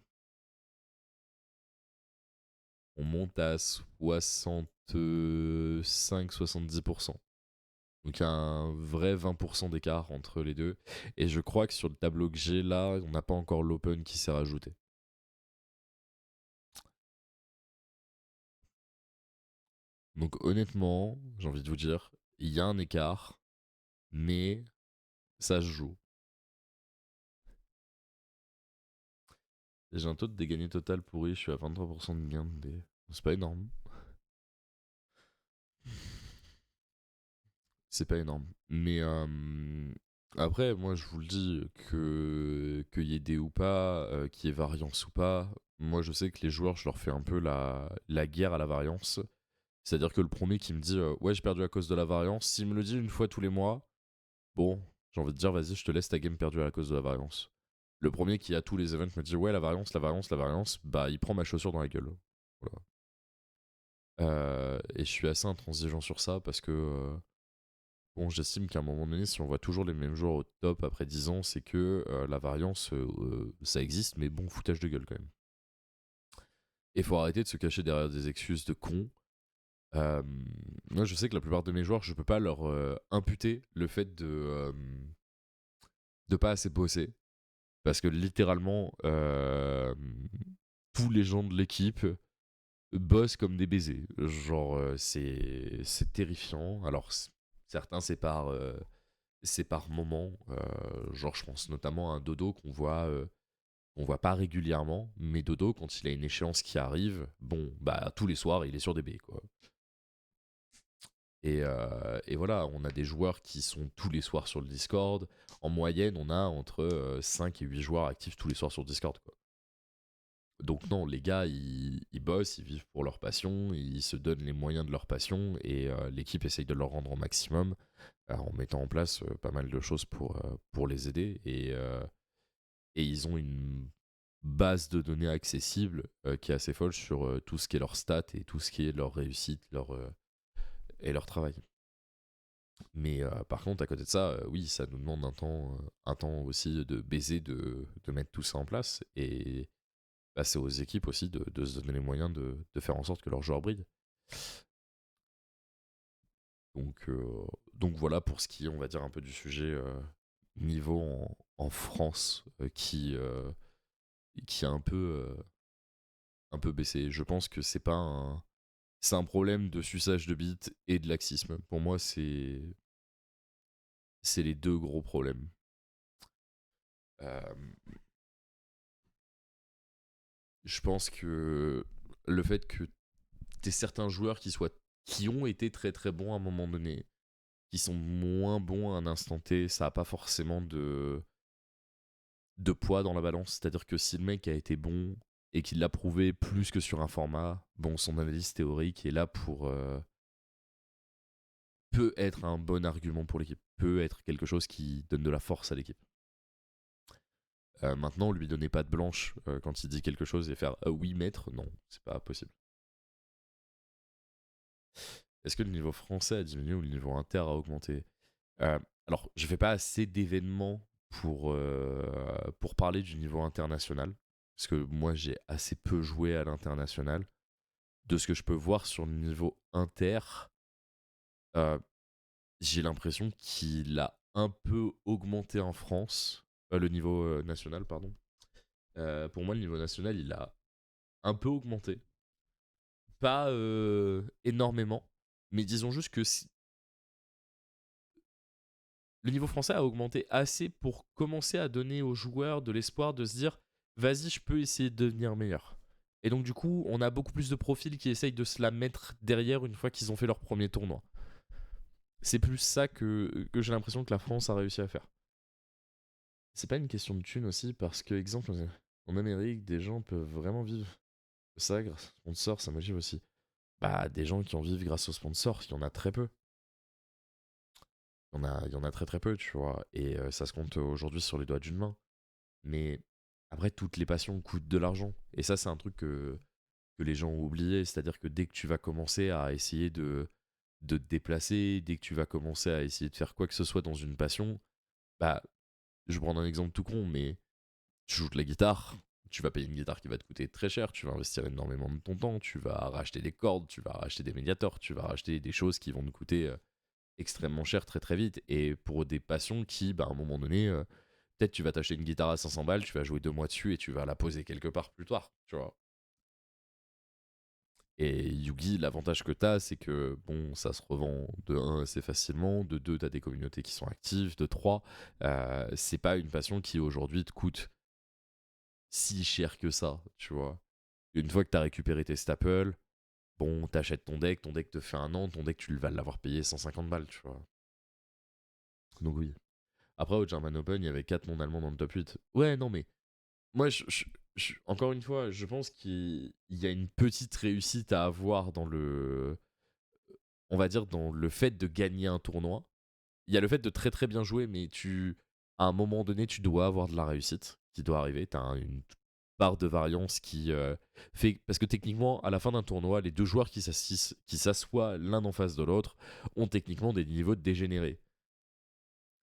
on monte à 65-70%. Donc il y a un vrai 20% d'écart entre les deux. Et je crois que sur le tableau que j'ai là, on n'a pas encore l'open qui s'est rajouté. Donc honnêtement, j'ai envie de vous dire, il y a un écart, mais ça se joue. J'ai un taux de dégagné total pourri, je suis à 23% de gain de dé. C'est pas énorme. C'est pas énorme. Mais après, moi, je vous le dis, qu'il y ait des ou pas, qu'il y ait variance ou pas, moi, je sais que les joueurs, je leur fais un peu la guerre à la variance. C'est-à-dire que le premier qui me dit ouais, j'ai perdu à cause de la variance, s'il me le dit une fois tous les mois, bon, j'ai envie de dire vas-y, je te laisse ta game perdue à cause de la variance. Le premier qui à tous les events me dit ouais, la variance, la variance, la variance, bah il prend ma chaussure dans la gueule. Voilà. Et je suis assez intransigeant sur ça parce que bon, j'estime qu'à un moment donné, si on voit toujours les mêmes joueurs au top après 10 ans, c'est que la variance, ça existe, mais bon, foutage de gueule quand même. Et faut arrêter de se cacher derrière des excuses de cons. Moi, je sais que la plupart de mes joueurs, je peux pas leur imputer le fait de pas assez bosser. Parce que littéralement, tous les gens de l'équipe bossent comme des baisers. Genre, c'est terrifiant. Alors, certains, c'est par moment. Genre, je pense notamment à un Dodo qu'on voit pas régulièrement. Mais Dodo, quand il a une échéance qui arrive, bon, bah, tous les soirs, il est sur des baies, quoi. Et voilà, on a des joueurs qui sont tous les soirs sur le Discord. En moyenne, on a entre 5 et 8 joueurs actifs tous les soirs sur Discord, quoi. Donc non, les gars, ils bossent, ils vivent pour leur passion, ils se donnent les moyens de leur passion, et l'équipe essaye de leur rendre au maximum en mettant en place pas mal de choses pour les aider. Et ils ont une base de données accessible qui est assez folle sur tout ce qui est leur stats et tout ce qui est leur réussite et leur travail. Mais par contre, à côté de ça, oui, ça nous demande un temps aussi de baiser, de mettre tout ça en place. Et bah, c'est aux équipes aussi de se donner les moyens de faire en sorte que leurs joueurs brillent. Donc voilà pour ce qui est, on va dire, un peu du sujet niveau en France qui a un peu baissé. Je pense que c'est un problème de suçage de bits et de laxisme. Pour moi, c'est les deux gros problèmes. Euh, je pense que le fait que t'aies certains joueurs qui ont été très très bons à un moment donné, qui sont moins bons à un instant T, ça a pas forcément de poids dans la balance. C'est-à-dire que si le mec a été bon et qu'il l'a prouvé plus que sur un format, bon, son analyse théorique est là pour peut être un bon argument pour l'équipe, peut être quelque chose qui donne de la force à l'équipe. Maintenant, lui donner pas de blanche quand il dit quelque chose et faire oui maître, non, c'est pas possible. Est-ce que le niveau français a diminué ou le niveau inter a augmenté? Alors, je fais pas assez d'événements pour parler du niveau international, parce que moi j'ai assez peu joué à l'international. De ce que je peux voir sur le niveau inter, euh, j'ai l'impression qu'il a un peu augmenté en France, le niveau national, pardon. Pour moi, le niveau national, il a un peu augmenté. Pas énormément, mais disons juste que le niveau français a augmenté assez pour commencer à donner aux joueurs de l'espoir de se dire vas-y, je peux essayer de devenir meilleur. Et donc, du coup, on a beaucoup plus de profils qui essayent de se la mettre derrière une fois qu'ils ont fait leur premier tournoi. C'est plus ça que j'ai l'impression que la France a réussi à faire. C'est pas une question de thune aussi, parce que, exemple, en Amérique, des gens peuvent vraiment vivre de ça grâce au sponsor, ça motive aussi. Bah, des gens qui en vivent grâce au sponsor, il y en a très peu. Il y en a très très peu, tu vois. Et ça se compte aujourd'hui sur les doigts d'une main. Mais après, toutes les passions coûtent de l'argent. Et ça, c'est un truc que les gens ont oublié. C'est-à-dire que dès que tu vas commencer à essayer de te déplacer, dès que tu vas commencer à essayer de faire quoi que ce soit dans une passion, bah, je vais prendre un exemple tout con, mais tu joues de la guitare, tu vas payer une guitare qui va te coûter très cher, tu vas investir énormément de ton temps, tu vas racheter des cordes, tu vas racheter des médiators, tu vas racheter des choses qui vont te coûter extrêmement cher très très vite. Et pour des passions qui, bah, à un moment donné, peut-être tu vas t'acheter une guitare à 500 balles, tu vas jouer 2 mois dessus et tu vas la poser quelque part plus tard, tu vois. Et Yugi, l'avantage que t'as, c'est que bon, ça se revend de un assez facilement, de 2 t'as des communautés qui sont actives, de 3 c'est pas une passion qui aujourd'hui te coûte si cher que ça, tu vois. Une fois que t'as récupéré tes staples, bon, t'achètes ton deck te fait un an, ton deck tu vas l'avoir payé 150 balles, tu vois. Donc oui. Après, au German Open, il y avait 4 non-allemands dans le top 8. Ouais, non, mais moi, encore une fois, je pense qu'il y a une petite réussite à avoir dans le. On va dire dans le fait de gagner un tournoi. Il y a le fait de très très bien jouer, mais à un moment donné, tu dois avoir de la réussite qui doit arriver. Tu as une part de variance qui fait. Parce que techniquement, à la fin d'un tournoi, les deux joueurs qui s'assoient l'un en face de l'autre ont techniquement des niveaux de dégénérés.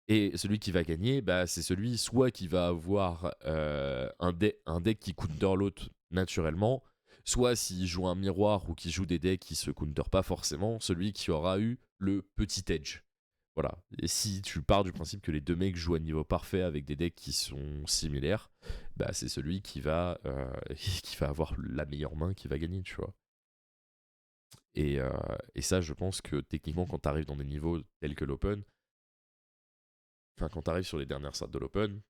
Et celui qui va gagner, bah, c'est celui soit qui va avoir un deck qui counter l'autre naturellement, soit s'il joue un miroir ou qui joue des decks qui se counter pas forcément, celui qui aura eu le petit edge. Voilà. Et si tu pars du principe que les deux mecs jouent à niveau parfait avec des decks qui sont similaires, bah c'est celui qui va avoir la meilleure main qui va gagner, tu vois. Et, euh, et ça, je pense que techniquement, quand tu arrives dans des niveaux tels que l'Open, enfin quand tu arrives sur les dernières salles de l'Open,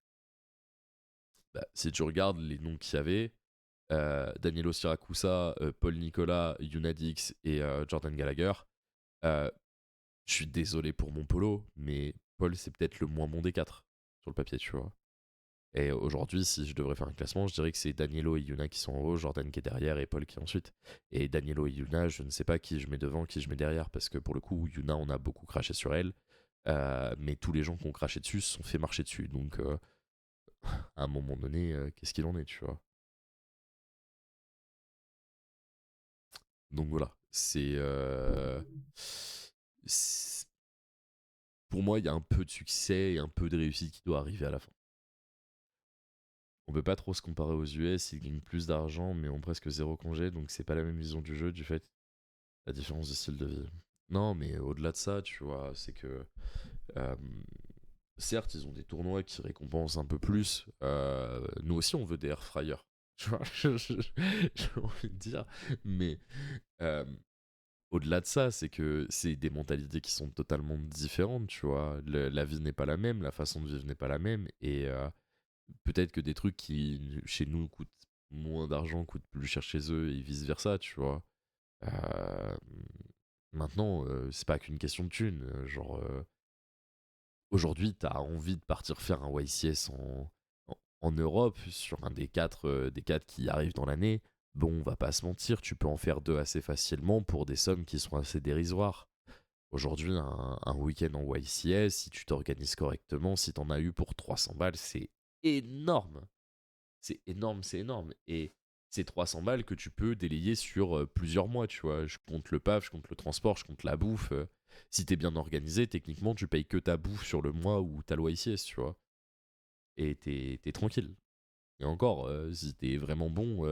bah, si tu regardes les noms qu'il y avait, Danilo Siracusa, Paul Nicolas, Unadix et Jordan Gallagher, euh, je suis désolé pour mon polo, mais Paul c'est peut-être le moins bon des quatre sur le papier, tu vois. Et aujourd'hui, si je devrais faire un classement, je dirais que c'est Danilo et Yuna qui sont en haut, Jordan qui est derrière et Paul qui est ensuite. Et Danilo et Yuna, je ne sais pas qui je mets devant, qui je mets derrière, parce que pour le coup, Yuna, on a beaucoup craché sur elle, mais tous les gens qui ont craché dessus se sont fait marcher dessus. Donc, à un moment donné, qu'est-ce qu'il en est, tu vois. Donc voilà, c'est- pour moi, il y a un peu de succès et un peu de réussite qui doit arriver à la fin. On peut pas trop se comparer aux US, ils gagnent plus d'argent mais ont presque zéro congé, donc c'est pas la même vision du jeu du fait la différence de style de vie. Non, mais au-delà de ça, tu vois, c'est que euh, certes, ils ont des tournois qui récompensent un peu plus. Nous aussi, on veut des air fryers. Tu vois, j'ai envie de dire, mais euh, au-delà de ça, c'est que c'est des mentalités qui sont totalement différentes, tu vois. La vie n'est pas la même, la façon de vivre n'est pas la même, et peut-être que des trucs qui, chez nous, coûtent moins d'argent, coûtent plus cher chez eux, et vice-versa, tu vois. Euh, Maintenant, c'est pas qu'une question de thunes. Genre, aujourd'hui, t'as envie de partir faire un YCS en Europe, sur un des quatre qui arrivent dans l'année. Bon, on va pas se mentir, tu peux en faire deux assez facilement pour des sommes qui sont assez dérisoires. Aujourd'hui, un week-end en YCS, si tu t'organises correctement, si t'en as eu pour 300 balles, c'est énorme. C'est énorme, c'est énorme. Et c'est 300 balles que tu peux délayer sur plusieurs mois, tu vois. Je compte le PAF, je compte le transport, je compte la bouffe. Si t'es bien organisé, techniquement, tu payes que ta bouffe sur le mois où t'as le YCS, tu vois. Et t'es tranquille. Et encore, si t'es vraiment bon,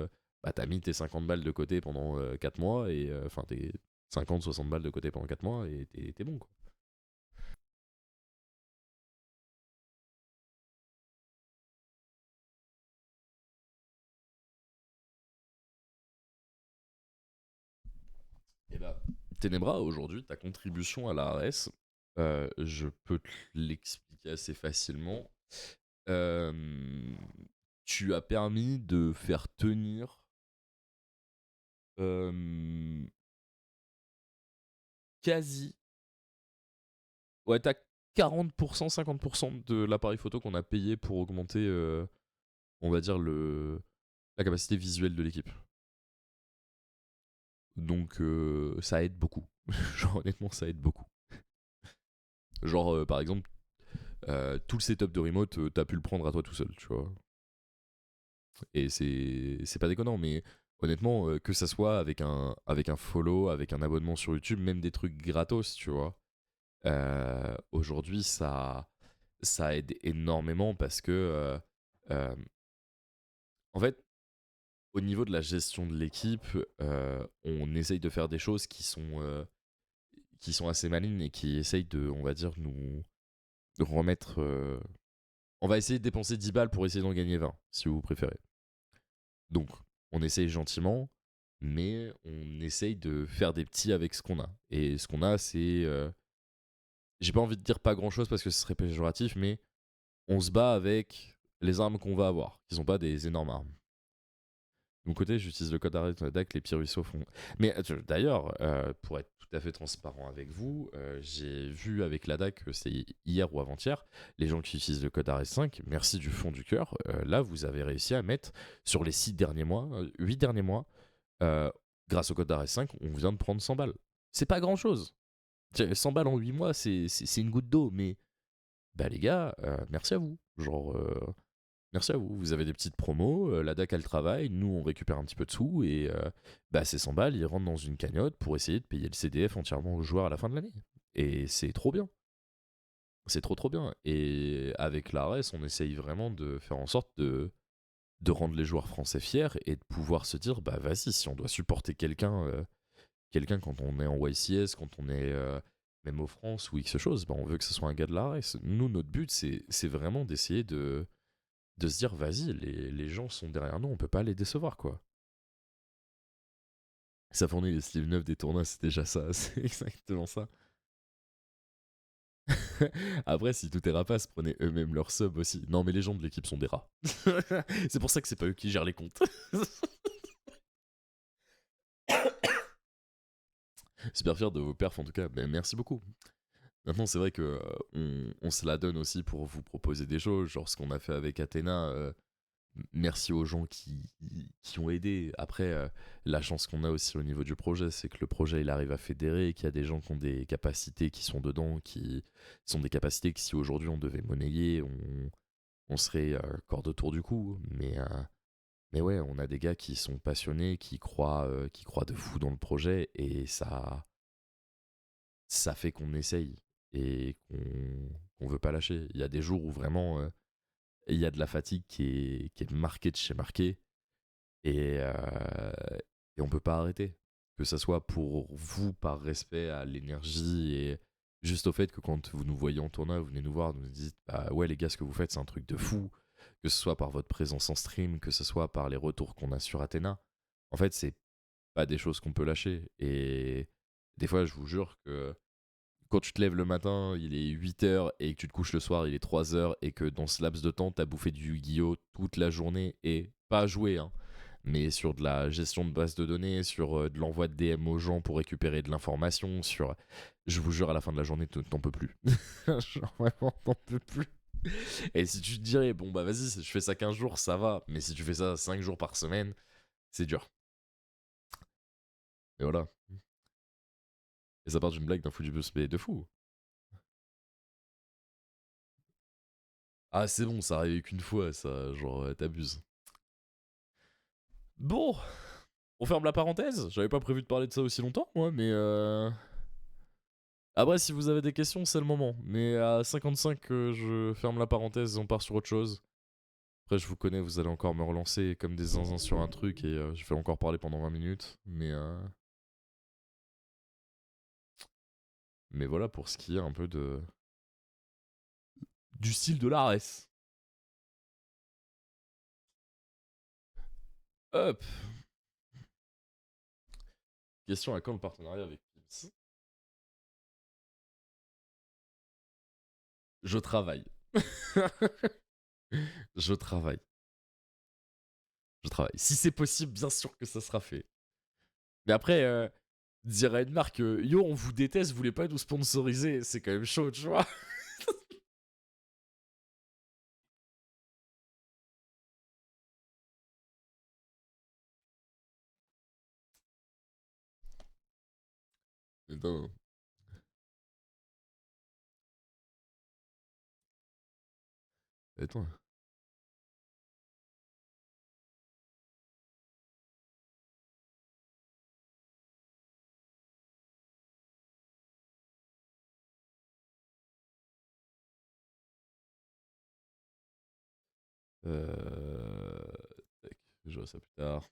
bah t'as mis tes 50 balles de côté pendant 4 mois, et enfin tes 50-60 balles de côté pendant 4 mois, et t'es bon, quoi. Et bah, Ténébra, aujourd'hui, ta contribution à la RS, je peux te l'expliquer assez facilement. Euh, Tu as permis de faire tenir euh, quasi. Ouais, t'as 40%, 50% de l'appareil photo qu'on a payé pour augmenter, on va dire, la capacité visuelle de l'équipe. Donc, ça aide beaucoup. Genre, honnêtement, ça aide beaucoup. Genre, par exemple, tout le setup de remote, t'as pu le prendre à toi tout seul, tu vois. Et c'est pas déconnant, mais honnêtement, que ça soit avec un follow, avec un abonnement sur YouTube, même des trucs gratos, tu vois. Aujourd'hui, ça aide énormément parce que, euh, en fait, au niveau de la gestion de l'équipe, on essaye de faire des choses qui sont assez malignes et qui essayent de, on va dire, nous remettre. On va essayer de dépenser 10 balles pour essayer d'en gagner 20, si vous préférez. Donc, on essaye gentiment, mais on essaye de faire des petits avec ce qu'on a. Et ce qu'on a, c'est. J'ai pas envie de dire pas grand chose parce que ce serait péjoratif, mais on se bat avec les armes qu'on va avoir, qui sont pas des énormes armes. De mon côté, j'utilise le code DAC, les petits ruisseaux font. Mais d'ailleurs, pour être tout à fait transparent avec vous, j'ai vu avec la DAC, c'est hier ou avant-hier, les gens qui utilisent le code RS5, merci du fond du cœur. Là, vous avez réussi à mettre sur les 6 derniers mois, 8 derniers mois, euh, grâce au code RS5, on vient de prendre 100 balles. C'est pas grand chose. 100 balles en 8 mois, c'est une goutte d'eau, mais bah les gars, merci à vous. Genre, merci à vous. Vous avez des petites promos, la DAC elle travaille, nous on récupère un petit peu de sous et bah ces 100 balles ils rentrent dans une cagnotte pour essayer de payer le CDF entièrement aux joueurs à la fin de l'année. Et c'est trop bien. C'est trop trop bien. Et avec l'ARES, on essaye vraiment de faire en sorte de rendre les joueurs français fiers et de pouvoir se dire bah vas-y, si on doit supporter quelqu'un quand on est en YCS, quand on est même au France ou X chose, bah on veut que ce soit un gars de l'ARES. Nous, notre but c'est vraiment d'essayer de se dire vas-y, les gens sont derrière nous, on peut pas les décevoir quoi. Ça fournit les styles neufs des tournois, c'est déjà ça, c'est exactement ça. Après, si tout est rapace, prenez eux-mêmes leur sub aussi. Non, mais les gens de l'équipe sont des rats. C'est pour ça que c'est pas eux qui gèrent les comptes. Super fier de vos perfs en tout cas, mais merci beaucoup. Maintenant, c'est vrai que on se la donne aussi pour vous proposer des choses, genre ce qu'on a fait avec Athéna. Merci aux gens qui ont aidé. Après, la chance qu'on a aussi au niveau du projet, c'est que le projet il arrive à fédérer, qu'il y a des gens qui ont des capacités qui sont dedans, qui sont des capacités que si aujourd'hui on devait monnayer, on serait corps de tour du cou. Mais ouais, on a des gars qui sont passionnés, qui croient de fou dans le projet et ça fait qu'on essaye et qu'on veut pas lâcher. Il y a des jours où vraiment il y a de la fatigue qui est marquée de chez marquée et, et on peut pas arrêter. Que ça soit pour vous par respect à l'énergie et juste au fait que quand vous nous voyez en tournoi, vous venez nous voir, vous nous dites bah ouais les gars ce que vous faites c'est un truc de fou, que ce soit par votre présence en stream, que ce soit par les retours qu'on a sur Athéna. En fait c'est pas des choses qu'on peut lâcher et des fois je vous jure que quand tu te lèves le matin, il est 8 h et que tu te couches le soir, il est 3 h et que dans ce laps de temps, t'as bouffé du Yu-Gi-Oh! Toute la journée et pas joué, hein, mais sur de la gestion de base de données, sur de l'envoi de DM aux gens pour récupérer de l'information, sur. Je vous jure, à la fin de la journée, t'en peux plus. Genre, vraiment, t'en peux plus. Et si tu te dirais, bon, bah vas-y, si je fais ça 15 jours, ça va, mais si tu fais ça 5 jours par semaine, c'est dur. Et voilà. Et ça part d'une blague d'un fou du bus, mais de fou. Ah, c'est bon, ça arrive qu'une fois, ça, genre, t'abuses. Bon, on ferme la parenthèse. J'avais pas prévu de parler de ça aussi longtemps, moi, mais après, si vous avez des questions, c'est le moment. Mais à 55, je ferme la parenthèse et on part sur autre chose. Après, je vous connais, vous allez encore me relancer comme des zinzins sur un truc et je vais encore parler pendant 20 minutes. Mais voilà pour ce qui est un peu du style de l'Ares. Hop. Question à quand le partenariat avec Pips? Je travaille. Je travaille. Je travaille. Si c'est possible, bien sûr que ça sera fait. Mais après, dire à une marque, yo, on vous déteste, vous voulez pas nous sponsoriser, c'est quand même chaud, tu vois. Attends, attends. Euh... Tac, je vois ça plus tard.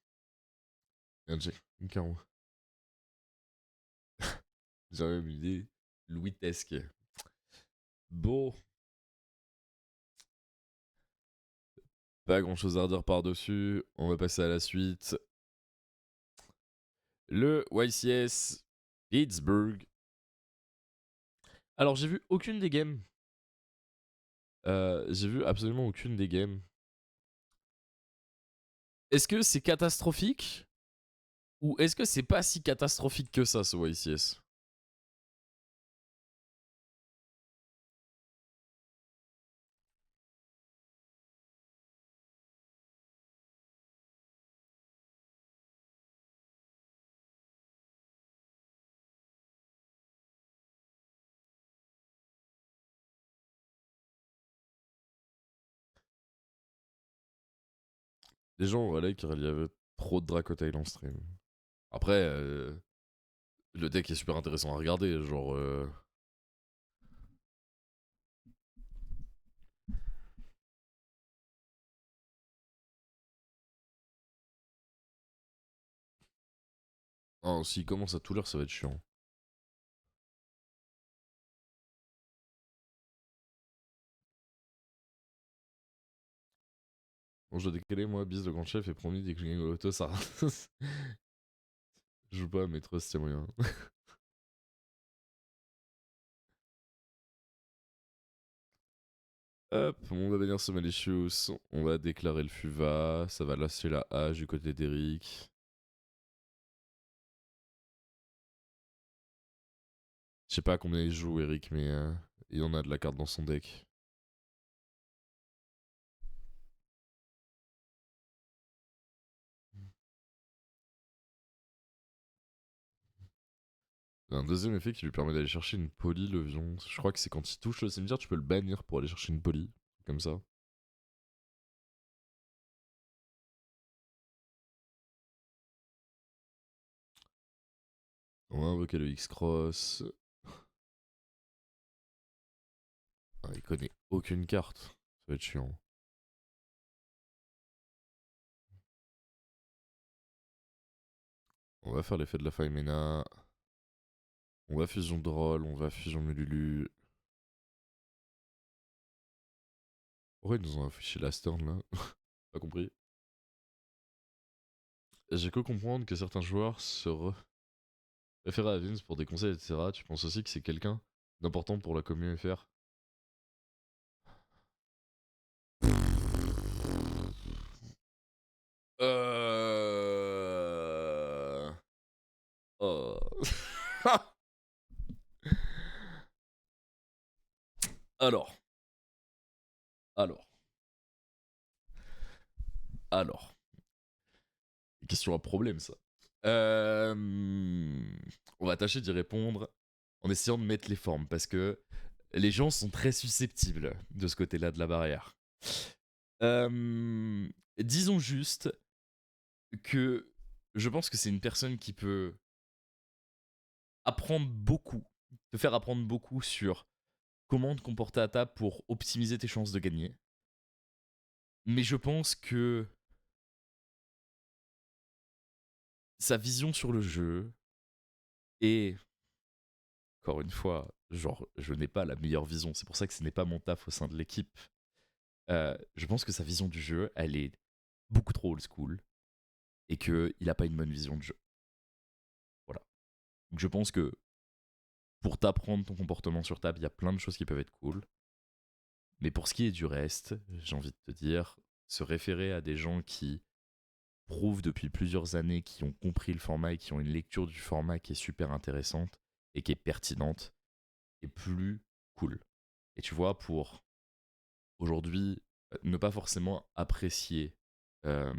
Merde, j'ai une carreau. J'ai même une idée louis-tesque. Bon, pas grand chose à redire par-dessus. On va passer à la suite. Le YCS Pittsburgh. Alors, j'ai vu aucune des games. J'ai vu absolument aucune des games. Est-ce que c'est catastrophique ou est-ce que c'est pas si catastrophique que ça, ce YCS? Les gens auraient qu'il y avait trop de Dracotail en stream. Après, le deck est super intéressant à regarder, genre... Oh, s'il commence à tout l'heure, ça va être chiant. Bon, je vais décaler, moi, bis le grand chef, et promis, dès que je gagne au loto, ça... je joue pas à mes trusts, c'est moyen. Hop, on va venir ce Malicious, on va déclarer le Fuva, ça va lâcher la hache du côté d'Eric. Je sais pas à combien il joue, Eric, mais il en a de la carte dans son deck. Un deuxième effet qui lui permet d'aller chercher une poly, le vion. Je crois que c'est quand il touche le cimetière, tu peux le bannir pour aller chercher une poly. Comme ça. On va invoquer le X-Cross. Ah, il connaît aucune carte. Ça va être chiant. On va faire l'effet de la Faimena. On va fusion Droll, on va fusion Mululu. Pourquoi ils nous ont affiché la Stern là? Pas compris. J'ai cru comprendre que certains joueurs se référaient à Vince pour des conseils, etc. Tu penses aussi que c'est quelqu'un d'important pour la commune FR? Euh... Oh. Alors, alors, alors. Question à problème, ça. Euh, On va tâcher d'y répondre en essayant de mettre les formes, parce que les gens sont très susceptibles de ce côté-là de la barrière. Disons juste que je pense que c'est une personne qui peut apprendre beaucoup, te faire apprendre beaucoup sur comment te comporter à table pour optimiser tes chances de gagner. Mais je pense que sa vision sur le jeu est, encore une fois, genre, je n'ai pas la meilleure vision. C'est pour ça que ce n'est pas mon taf au sein de l'équipe. Je pense que sa vision du jeu, elle est beaucoup trop old school et qu'il n'a pas une bonne vision du jeu. Voilà. Donc je pense que pour t'apprendre ton comportement sur table, il y a plein de choses qui peuvent être cool. Mais pour ce qui est du reste, j'ai envie de te dire, se référer à des gens qui prouvent depuis plusieurs années, qui ont compris le format et qui ont une lecture du format qui est super intéressante et qui est pertinente, est plus cool. Et tu vois, pour aujourd'hui, ne pas forcément apprécier, euh,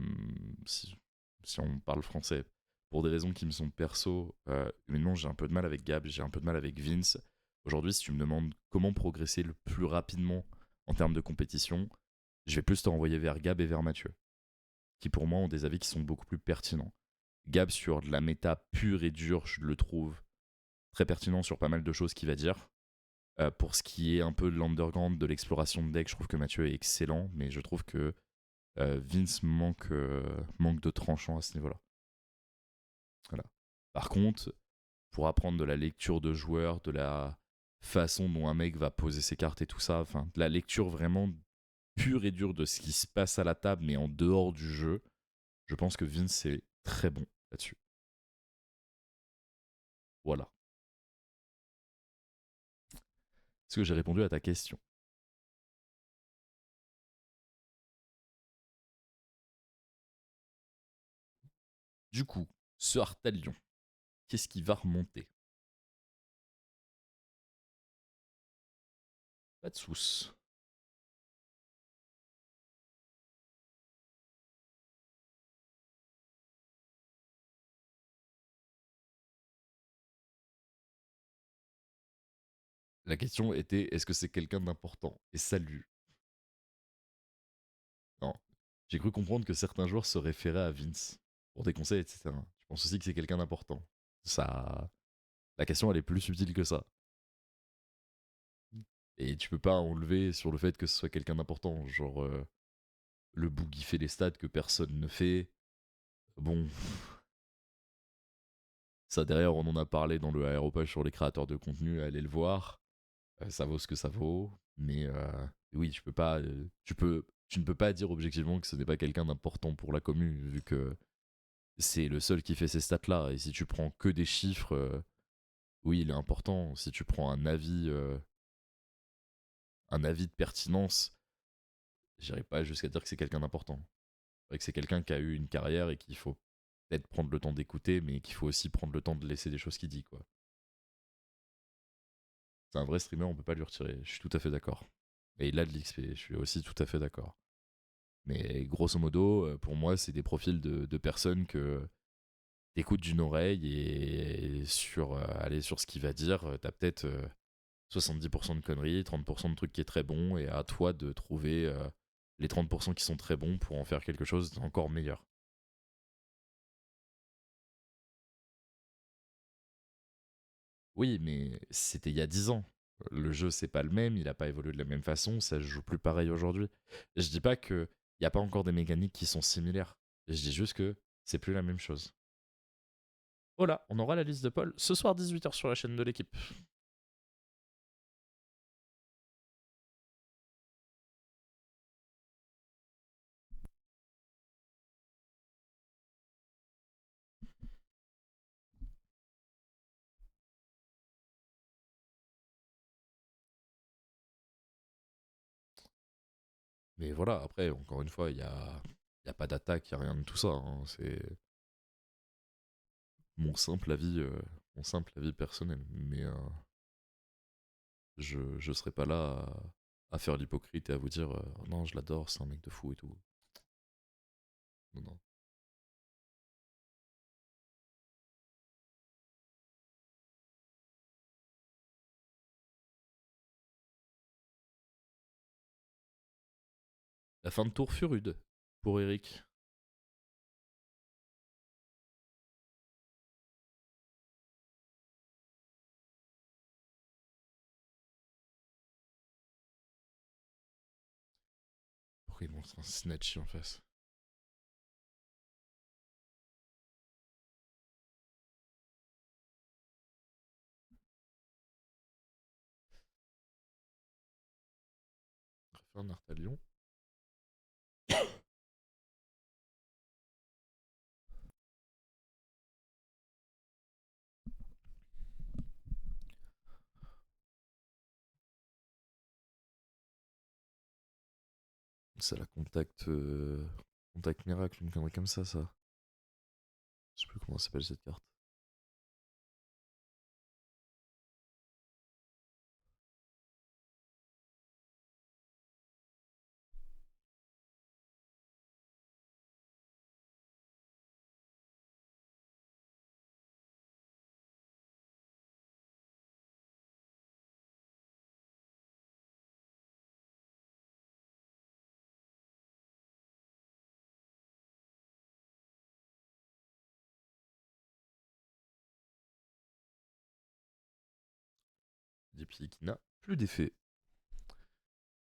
si, si on parle français, pour des raisons qui me sont perso, mais non, j'ai un peu de mal avec Gab, j'ai un peu de mal avec Vince. Aujourd'hui, si tu me demandes comment progresser le plus rapidement en termes de compétition, je vais plus te renvoyer vers Gab et vers Mathieu, qui pour moi ont des avis qui sont beaucoup plus pertinents. Gab sur de la méta pure et dure, je le trouve très pertinent sur pas mal de choses qu'il va dire. Pour ce qui est un peu de l'underground, de l'exploration de deck, je trouve que Mathieu est excellent, mais je trouve que Vince manque de tranchant à ce niveau-là. Voilà. Par contre, pour apprendre de la lecture de joueurs, de la façon dont un mec va poser ses cartes et tout ça, enfin, de la lecture vraiment pure et dure de ce qui se passe à la table, mais en dehors du jeu, je pense que Vince est très bon là-dessus. Voilà. Est-ce que j'ai répondu à ta question? Du coup, ce Hartalion, qu'est-ce qui va remonter? Pas de souce. La question était, est-ce que c'est quelqu'un d'important? Et salut. Non. J'ai cru comprendre que certains joueurs se référaient à Vince pour des conseils, etc. Je pense aussi que c'est quelqu'un d'important. Ça, la question, elle est plus subtile que ça. Et tu peux pas enlever sur le fait que ce soit quelqu'un d'important. Genre, le boogie fait les stats que personne ne fait. Bon, ça derrière, on en a parlé dans le aéropage sur les créateurs de contenu, allez le voir. Ça vaut ce que ça vaut. Mais oui, tu peux pas. Tu ne peux pas dire objectivement que ce n'est pas quelqu'un d'important pour la commune, vu que c'est le seul qui fait ces stats-là. Et si tu prends que des chiffres, oui, il est important. Si tu prends un avis de pertinence, j'irai pas jusqu'à dire que c'est quelqu'un d'important. C'est vrai que c'est quelqu'un qui a eu une carrière et qu'il faut peut-être prendre le temps d'écouter, mais qu'il faut aussi prendre le temps de laisser des choses qu'il dit, quoi. C'est un vrai streamer, on peut pas lui retirer. Je suis tout à fait d'accord. Et il a de l'XP, je suis aussi tout à fait d'accord. Mais grosso modo, pour moi, c'est des profils de personnes que t'écoutes d'une oreille et aller sur ce qu'il va dire, t'as peut-être 70% de conneries, 30% de trucs qui est très bon, et à toi de trouver les 30% qui sont très bons pour en faire quelque chose d'encore meilleur. Oui, mais c'était il y a 10 ans. Le jeu, c'est pas le même, il a pas évolué de la même façon, ça se joue plus pareil aujourd'hui. Je dis pas que y a pas encore des mécaniques qui sont similaires. Je dis juste que c'est plus la même chose. Voilà, on aura la liste de Paul ce soir 18h sur la chaîne de l'équipe. Mais voilà, après, encore une fois, y a pas d'attaque, y a rien de tout ça, hein. C'est mon simple avis personnel. Mais je serai pas là à faire l'hypocrite et à vous dire non, je l'adore, c'est un mec de fou et tout. Non, non. La fin de tour fut rude pour Eric. Pourquoi il montre un snatch en face? Refait un Artalion. C'est la contact miracle, une connerie comme ça. Je sais plus comment s'appelle cette carte. DP qui n'a plus d'effet.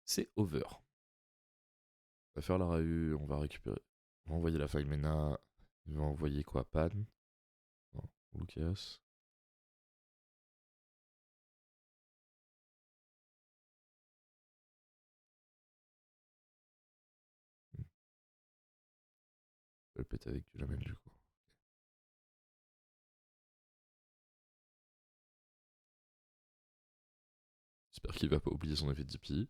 C'est over. On va faire la RAU, on va récupérer. On va envoyer la faille Mena. Il va envoyer quoi? Pan? Non, Lucas. Je vais le péter avec du Jamel du coup. J'espère qu'il va pas oublier son effet de DP.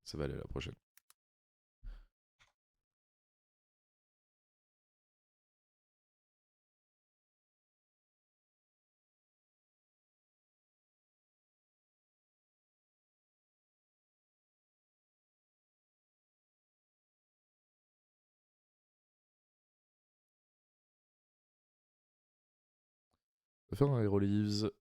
Ça va aller la prochaine. On va faire un Hero Leaves.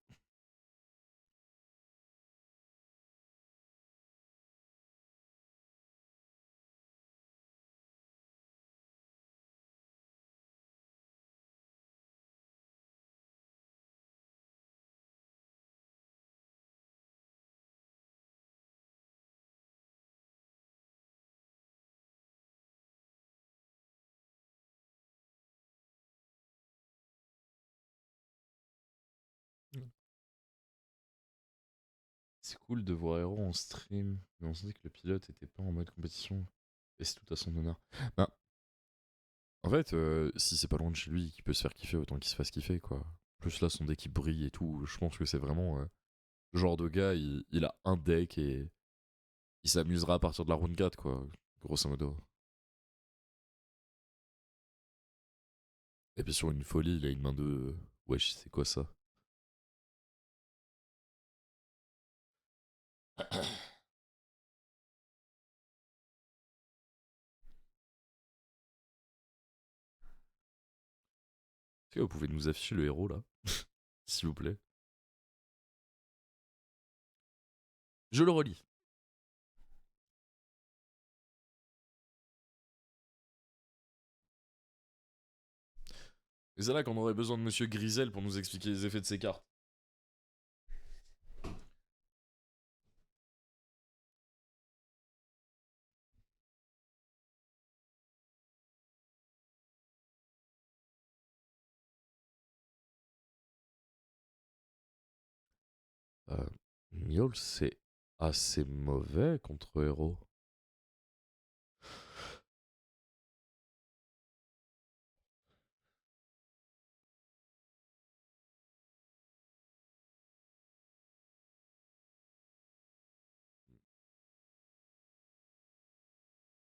C'est cool de voir Hero en stream, mais on se dit que le pilote était pas en mode compétition. Et c'est tout à son honneur. Ben, en fait, si c'est pas loin de chez lui, qu'il peut se faire kiffer, autant qu'il se fasse kiffer, quoi. Plus là, son deck il brille et tout. Je pense que c'est vraiment le genre de gars, il a un deck et il s'amusera à partir de la round 4, quoi. Grosso modo. Et puis sur une folie, il a une main de. Wesh, c'est quoi ça? Est-ce que vous pouvez nous afficher le héros là? S'il vous plaît. Je le relis. Et c'est là qu'on aurait besoin de Monsieur Grisel pour nous expliquer les effets de ses cartes. Euh, Miol, c'est assez mauvais contre héros.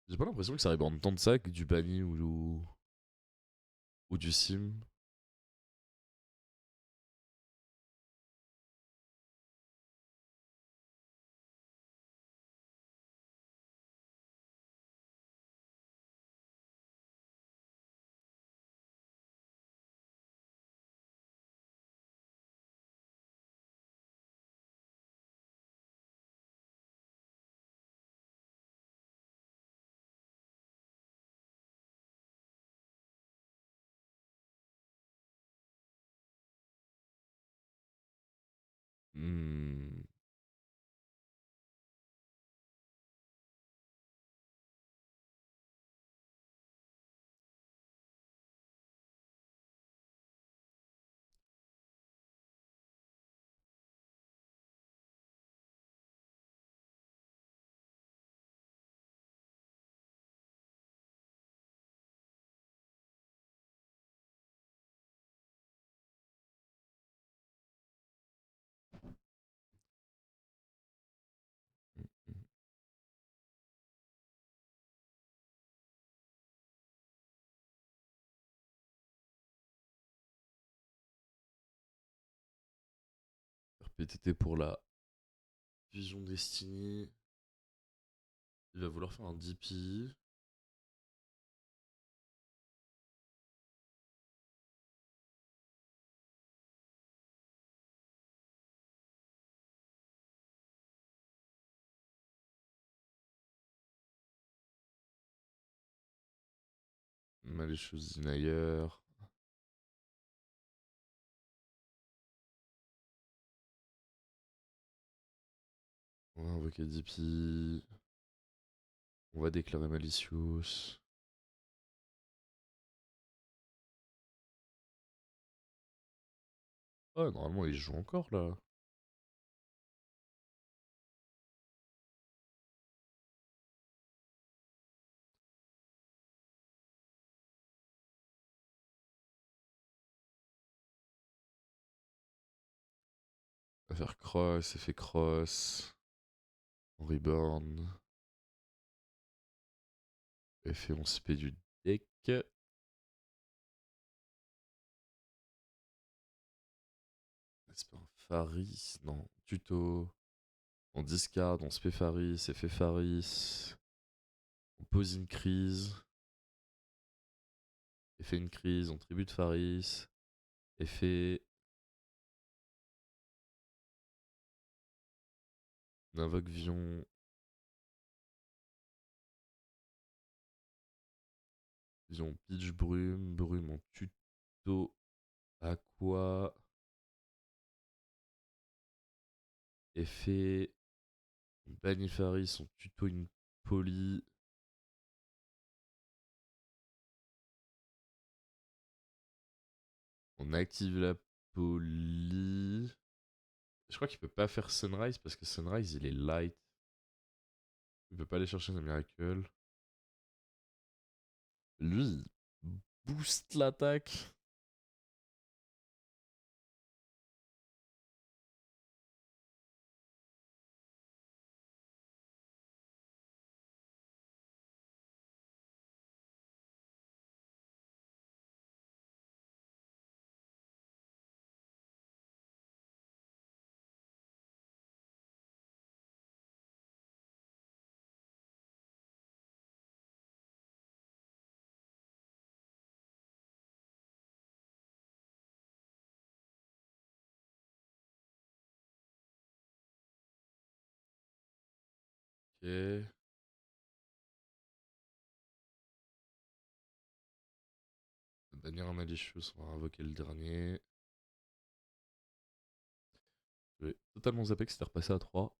J'ai pas l'impression que ça arrive en tant de ça que du Bani ou du Sim. Hmm. RPTT pour la Vision Destiny. Il va vouloir faire un DP. Malicious Denier. On va invoquer DP. On va déclarer Malicious. Ah, normalement, il joue encore là. On va faire cross, effet cross. Reborn. Effet on CP du deck. C'est pas un Faris, non. Tuto. On discard, on spé Faris, effet Faris. On pose une crise. Effet une crise, on tribute Faris. Effet. On invoque Vion. Vion pitch brume. Brume en tuto. Aqua. Effet. On bannit Faris, on tuto une poly. On active la poly. Je crois qu'il peut pas faire Sunrise parce que Sunrise il est light. Il peut pas aller chercher un miracle. Lui, il booste l'attaque. Ok. On va bannir un Malicious, on va invoquer le dernier. Je vais totalement zapper que c'était repassé à 3.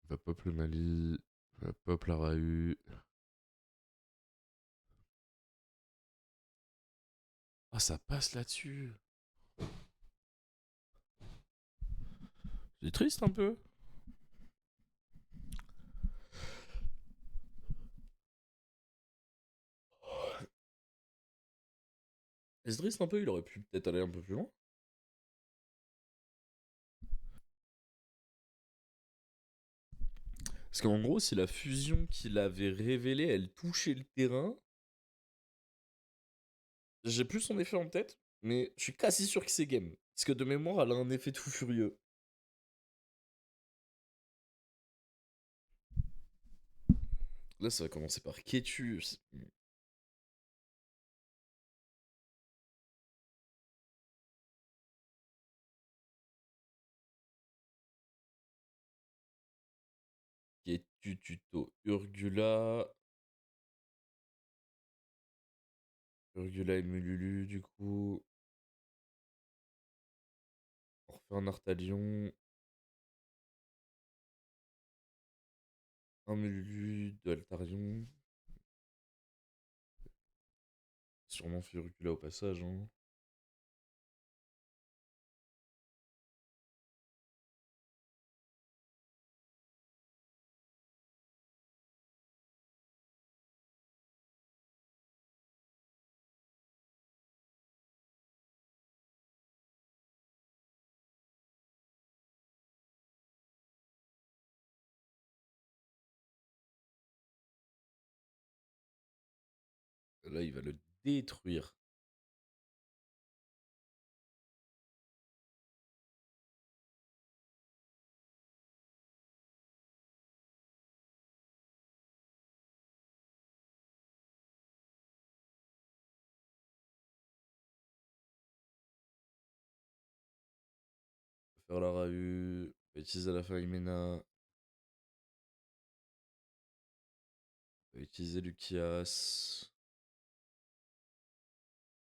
On va pop le Mali. On va pop la Rahu. Ah, ça passe là-dessus. C'est triste un peu. C'est triste un peu, il aurait pu peut-être aller un peu plus loin. Parce qu'en gros, si la fusion qu'il avait révélée, elle touchait le terrain, j'ai plus son effet en tête, mais je suis quasi sûr que c'est game. Parce que de mémoire, elle a un effet tout furieux. Là, ça va commencer par Ketu. Ketu tuto Urgula. Urgula et Mululu, du coup. On refait un Artalion. Un Mululu, deux Altarion. Sûrement fait Urgula au passage, hein. Là, il va le détruire. Faire la Rahu. On va utiliser la Faimena. On va utiliser Lucias.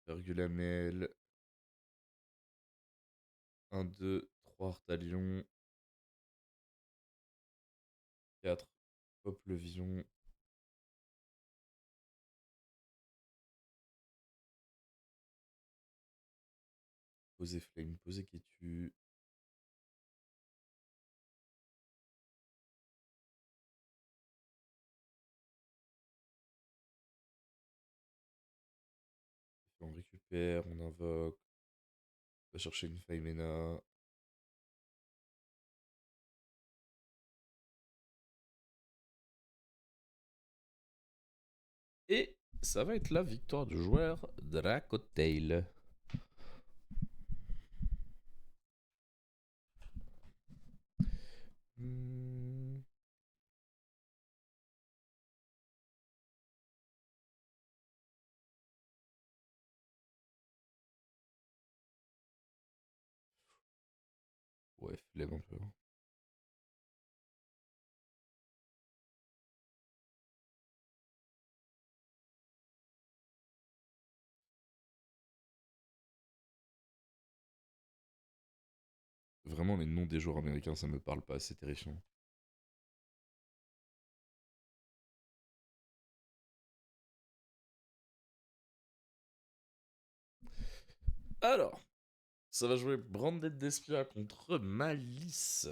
Virgulamel. 1, 2, 3 Artalion. 4. Hop le Vion. Poser Flame, poser Ketu. On récupère, on invoque. On va chercher une Faimena. Et ça va être la victoire du joueur Dracotail. Hmm. Ouais, flemme un peu. Vraiment, les noms des joueurs américains, ça me parle pas, c'est terrifiant. Alors, ça va jouer Branded Despia contre Malice.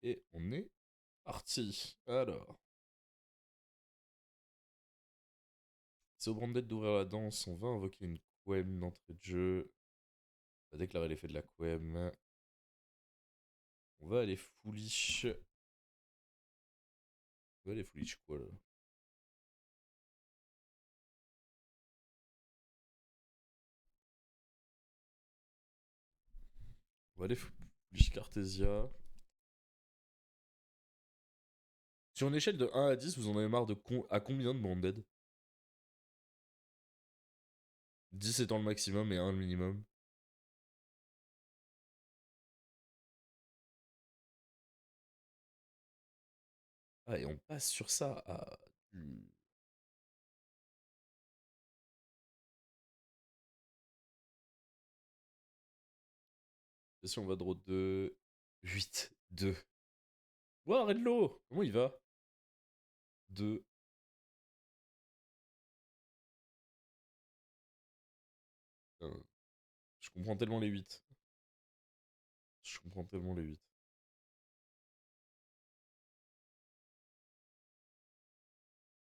Et on est parti. Alors, c'est au Branded d'ouvrir la danse. On va invoquer une Quem d'entrée de jeu. On va déclarer l'effet de la Quem. On va aller foolish. On va aller foolish quoi là? On va aller foolish Cartesia. Sur une échelle de 1 à 10, vous en avez marre de à combien de Branded? 10 étant le maximum et 1 le minimum. Ah, et on passe sur ça à si on va draw 2, 8, 2. Ouah, Redlo! Comment il va? 2. Je comprends tellement les 8. Je comprends tellement les 8.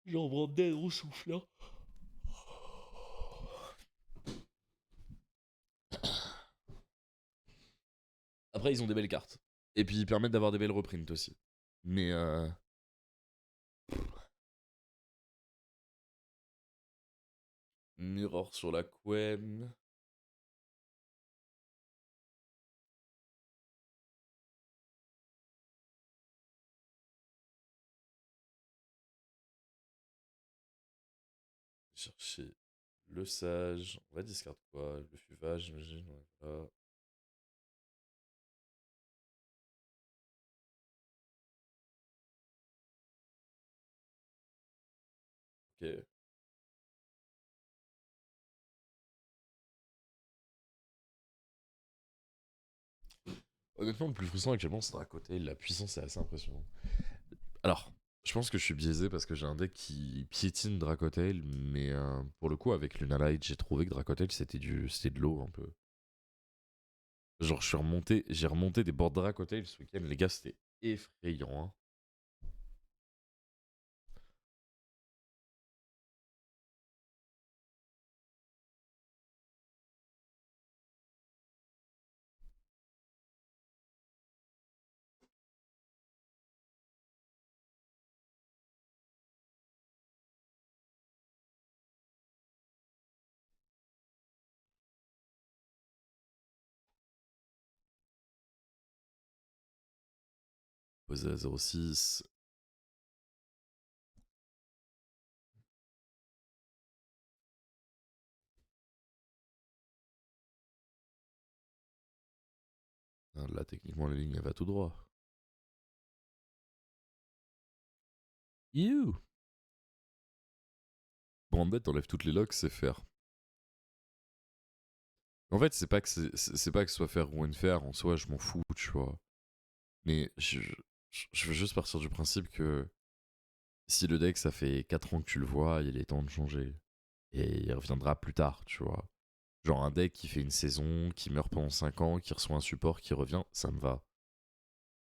Genre Branded, gros souffleur. Après, ils ont des belles cartes. Et puis, ils permettent d'avoir des belles reprints aussi. Mais Mirror sur la Quem. Chercher le sage. On va discard quoi? Le fuvage, j'imagine. Ouais, voilà. Ok. Honnêtement, le plus frustrant actuellement, c'est Dracotail. La puissance est assez impressionnante. Alors, je pense que je suis biaisé parce que j'ai un deck qui piétine Dracotail, mais pour le coup, avec Luna Light, j'ai trouvé que Dracotail c'était de l'eau un peu. Genre, j'ai remonté des boards Dracotail ce week-end, les gars, c'était effrayant. Hein. Posé à 0,6. Là, techniquement, la ligne, elle va tout droit. You! Branded, t'enlèves toutes les locks, c'est faire. En fait, c'est pas que ce soit faire ou une faire, en soi, je m'en fous, tu vois. Mais je veux juste partir du principe que si le deck, ça fait 4 ans que tu le vois, il est temps de changer. Et il reviendra plus tard, tu vois. Genre un deck qui fait une saison, qui meurt pendant 5 ans, qui reçoit un support, qui revient, ça me va.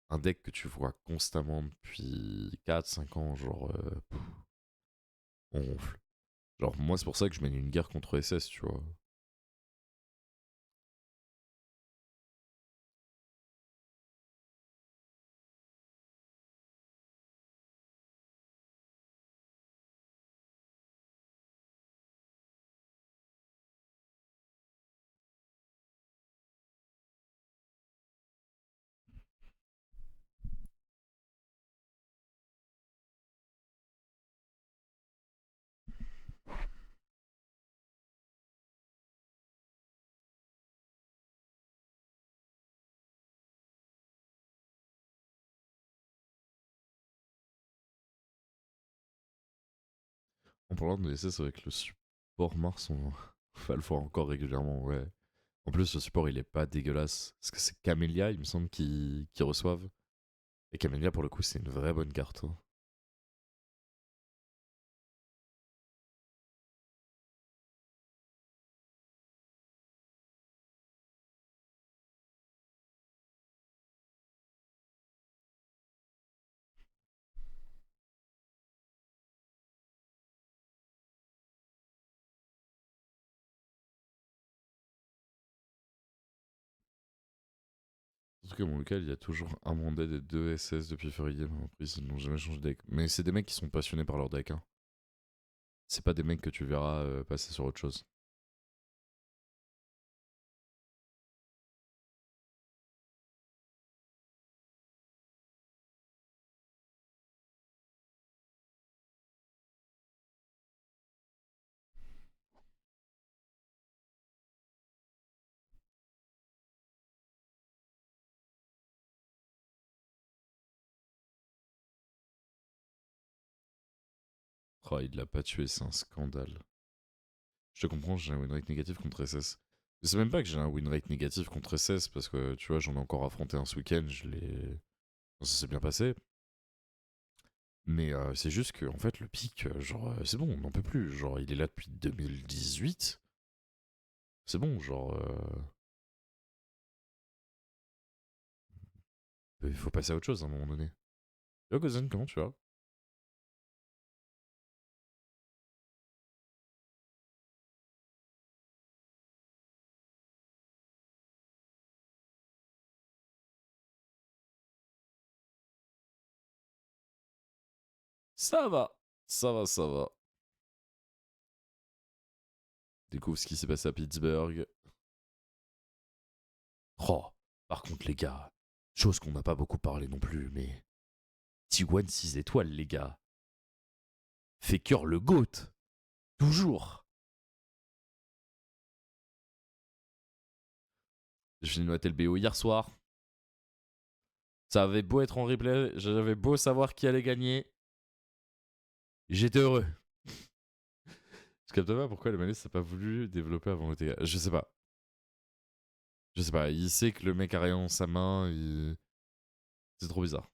Un deck que tu vois constamment depuis 4 5 ans, genre, on ronfle. Genre, moi, c'est pour ça que je mène une guerre contre SS, tu vois. En parlant de SS avec le support Mars, on va le voir encore régulièrement, ouais. En plus, le support, il est pas dégueulasse. Parce que c'est Camellia, il me semble, qui reçoivent. Et Camellia, pour le coup, c'est une vraie bonne carte, hein. En tout cas, mon local, il y a toujours un Branded et deux SS depuis février. Après, ils n'ont jamais changé de deck. Mais c'est des mecs qui sont passionnés par leur deck, hein. C'est pas des mecs que tu verras passer sur autre chose. Oh, il l'a pas tué, c'est un scandale. Je te comprends, j'ai un win rate négatif contre SS. Je sais même pas que j'ai un win rate négatif contre SS parce que tu vois, j'en ai encore affronté un ce week-end, je l'ai. Ça s'est bien passé. Mais c'est juste que, en fait, le pic, genre, c'est bon, on n'en peut plus. Genre, il est là depuis 2018. C'est bon, genre. Il faut passer à autre chose à un moment donné. Yo, Gozen, comment tu vas? Ça va. Ça va, ça va. Découvre ce qui s'est passé à Pittsburgh. Oh, par contre, les gars, chose qu'on n'a pas beaucoup parlé non plus, mais. T1 6 étoiles, les gars. Faker le GOAT. Toujours. J'ai noté le BO hier soir. Ça avait beau être en replay, j'avais beau savoir qui allait gagner. J'étais heureux. Je capte pas pourquoi le Malus n'a pas voulu développer avant le TK. Je sais pas. Je sais pas. Il sait que le mec a rien dans sa main. C'est trop bizarre.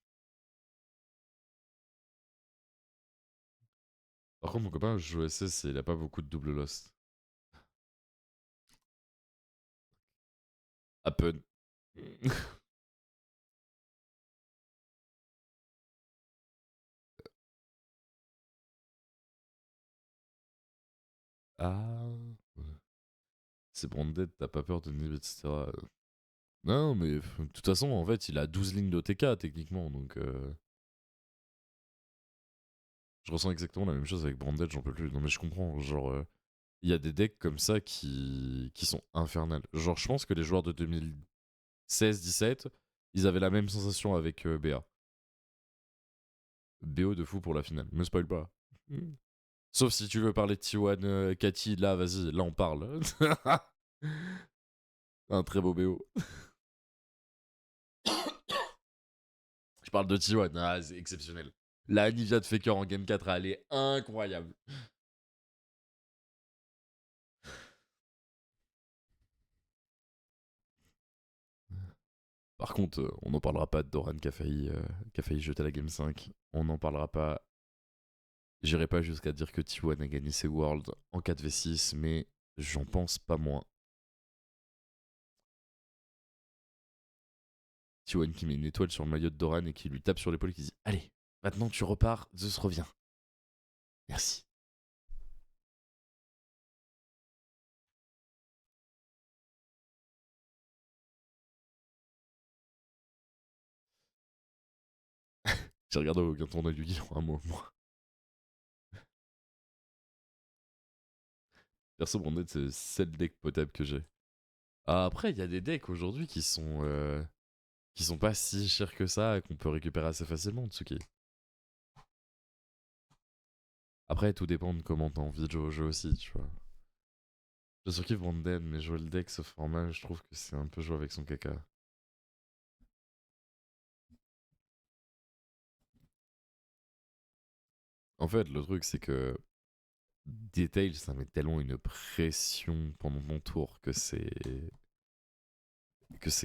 Par contre, mon copain joue SS et il a pas beaucoup de double lost. À peine. Ah. C'est Branded, t'as pas peur de nib, etc. Non, mais de toute façon, en fait, il a 12 lignes d'OTK techniquement. Donc, je ressens exactement la même chose avec Branded, j'en peux plus. Non, mais je comprends. Genre, il y a des decks comme ça qui sont infernales. Genre, je pense que les joueurs de 2016-17, ils avaient la même sensation avec BA. BO de fou pour la finale. Me spoil pas. Mm. Sauf si tu veux parler de T1 Cathy, là, vas-y, là on parle. Un très beau BO. Je parle de T1, ah, c'est exceptionnel. La Anivia de Faker en Game 4, elle est incroyable. Par contre, on n'en parlera pas de Doran qui a failli jeter la Game 5. On n'en parlera pas. J'irai pas jusqu'à dire que T1 a gagné ses Worlds en 4v6, mais j'en pense pas moins. T1 qui met une étoile sur le maillot de Doran et qui lui tape sur l'épaule et qui dit allez, maintenant tu repars, Zeus revient. Merci. J'ai regardé aucun tournoi du Yu-Gi-Oh! Un mois, moi. Perso, Branded, c'est le deck potable que j'ai. Ah, après, il y a des decks aujourd'hui qui sont pas si chers que ça et qu'on peut récupérer assez facilement, Tsuki. Après, tout dépend de comment t'as envie de jouer au jeu aussi, tu vois. Je surkiffe Branded, mais jouer le deck, ce format, je trouve que c'est un peu jouer avec son caca. En fait, le truc, c'est que Detail, ça met tellement une pression pendant mon tour que c'est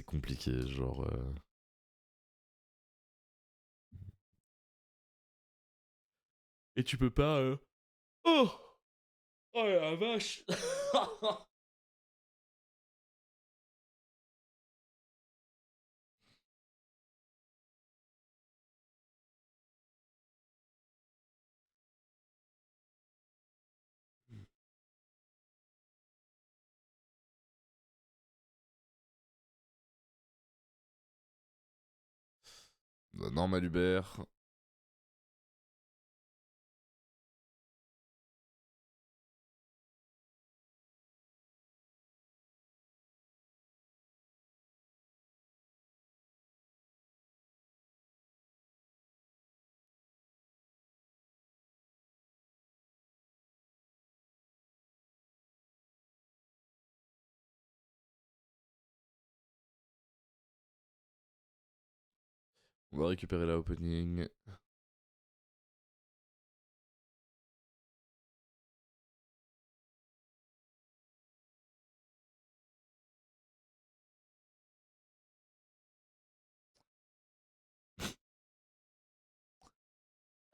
compliqué, genre. Et tu peux pas. Oh, oh la vache. Normal Hubert. On va récupérer la opening.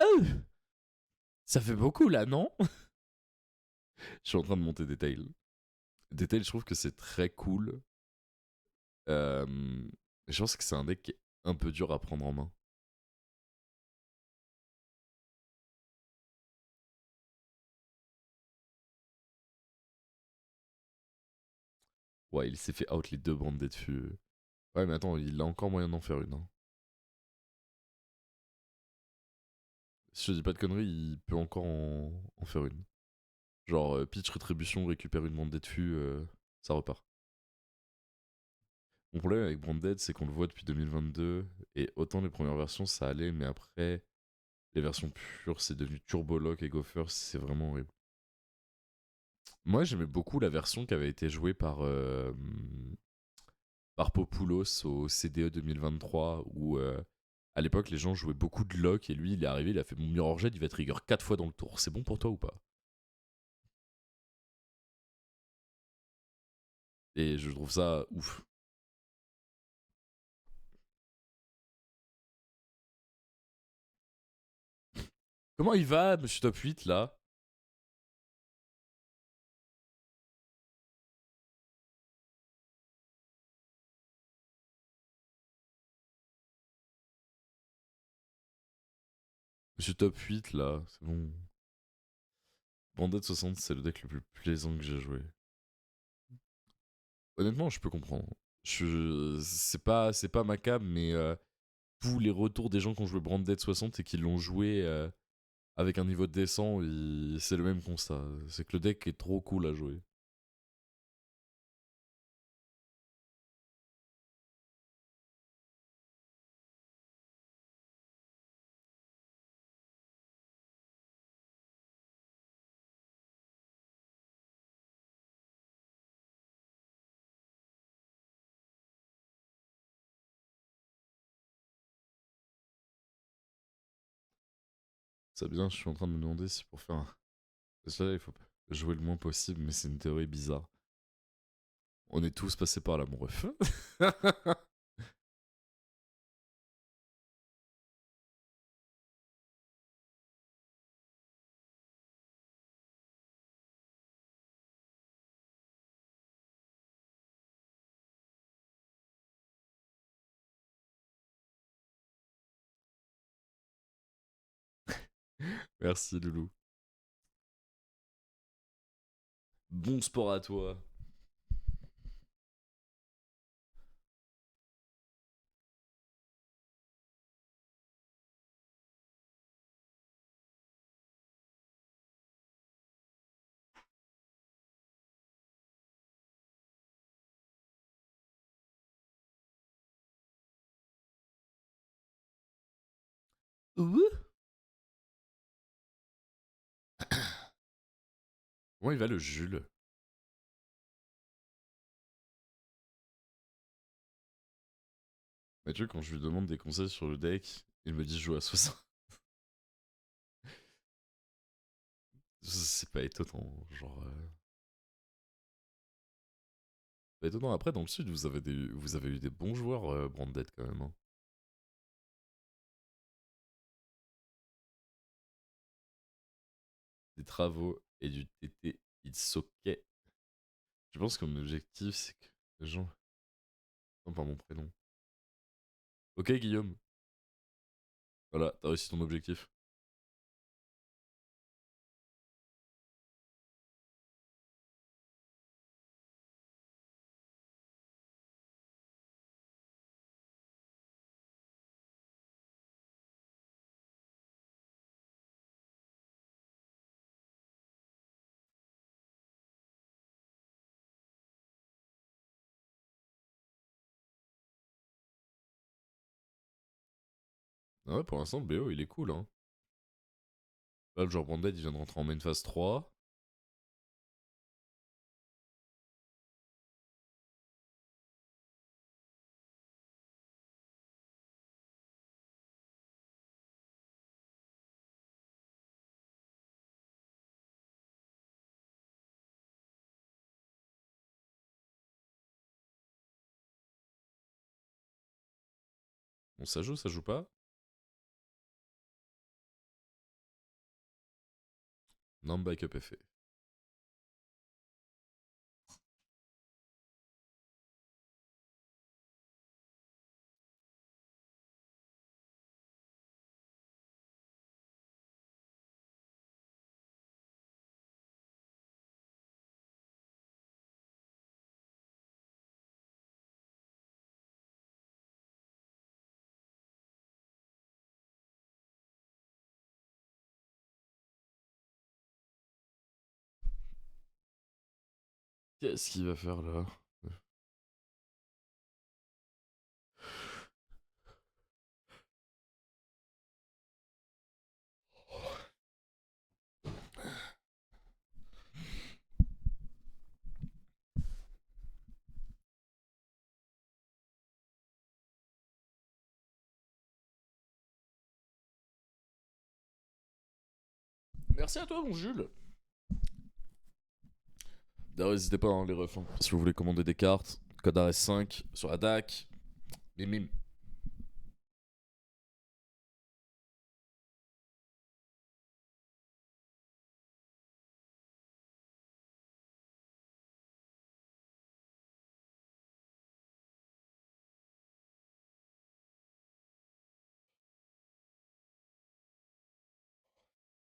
Oh, ça fait beaucoup là, non? Je suis en train de monter Detail. Detail, je trouve que c'est très cool. Euh, je pense que c'est un deck qui est un peu dur à prendre en main. Ouais, il s'est fait outlet 2 bandes dessus. Ouais, mais attends, il a encore moyen d'en faire une. Hein. Si je dis pas de conneries, il peut encore en faire une. Genre, pitch, rétribution, récupère une bande dessus, ça repart. Mon problème avec Branded, c'est qu'on le voit depuis 2022, et autant les premières versions ça allait, mais après, les versions pures, c'est devenu Turbo Lock et Gopher, c'est vraiment horrible. Moi, j'aimais beaucoup la version qui avait été jouée par Populos au CDE 2023, où à l'époque, les gens jouaient beaucoup de Lock, et lui, il est arrivé, il a fait mon Mirror Jet, il va trigger 4 fois dans le tour. C'est bon pour toi ou pas? Et je trouve ça ouf. Comment il va, monsieur Top 8, là? Monsieur Top 8, là, c'est bon. Bandit 60, c'est le deck le plus plaisant que j'ai joué. Honnêtement, je peux comprendre. C'est pas ma cam, mais tous les retours des gens qui ont joué Branded 60 et qui l'ont joué avec un niveau décent, c'est le même constat. C'est que le deck est trop cool à jouer. Ça bien, je suis en train de me demander si pour faire un... Parce que là, il faut jouer le moins possible, mais c'est une théorie bizarre. On est tous passés par là, mon ref. Merci, Loulou. Bon sport à toi. Ouh. Comment il va le Jules? Mais tu vois, quand je lui demande des conseils sur le deck, il me dit joue à 60. C'est pas étonnant, genre. Pas étonnant. Après, dans le sud, vous avez eu des bons joueurs, Branded, quand même. Hein. Des travaux et du TT, it's okay. Je pense que mon objectif, c'est que les gens. Non, pas mon prénom. Ok, Guillaume. Voilà, t'as réussi ton objectif. Ah ouais, pour l'instant, le BO, il est cool. Hein. Là, le joueur Branded, il vient de rentrer en main phase 3. Bon, ça joue pas. Non, backup est fait. Qu'est-ce qu'il va faire là? Merci à toi, mon Jules. D'ailleurs, n'hésitez pas, hein, les refs. Hein. Si vous voulez commander des cartes, code RS5 sur la DAC. Mim mim.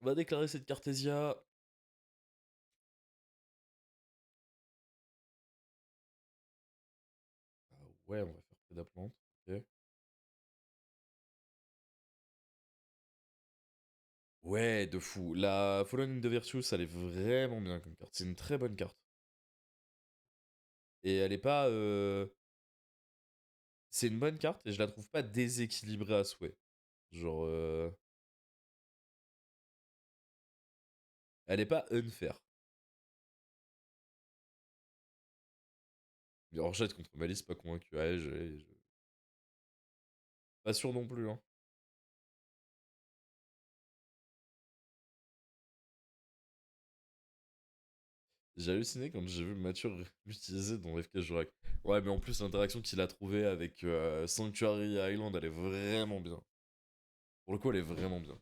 On va déclarer cette Cartesia. Ah ouais, on va faire Preda Plante. Ok. Ouais, de fou. La Fallen in the Virtus, elle est vraiment bien comme carte. C'est une très bonne carte. Et elle est pas. C'est une bonne carte et je la trouve pas déséquilibrée à souhait. Genre. Elle est pas unfair. Mais Orchard contre Malice, pas convaincu. Ouais, pas sûr non plus. Hein. J'ai halluciné quand j'ai vu Mathieu l'utiliser dans FK Jorak. Ouais, mais en plus, l'interaction qu'il a trouvée avec Sanctuary Island, elle est vraiment bien. Pour le coup, elle est vraiment bien.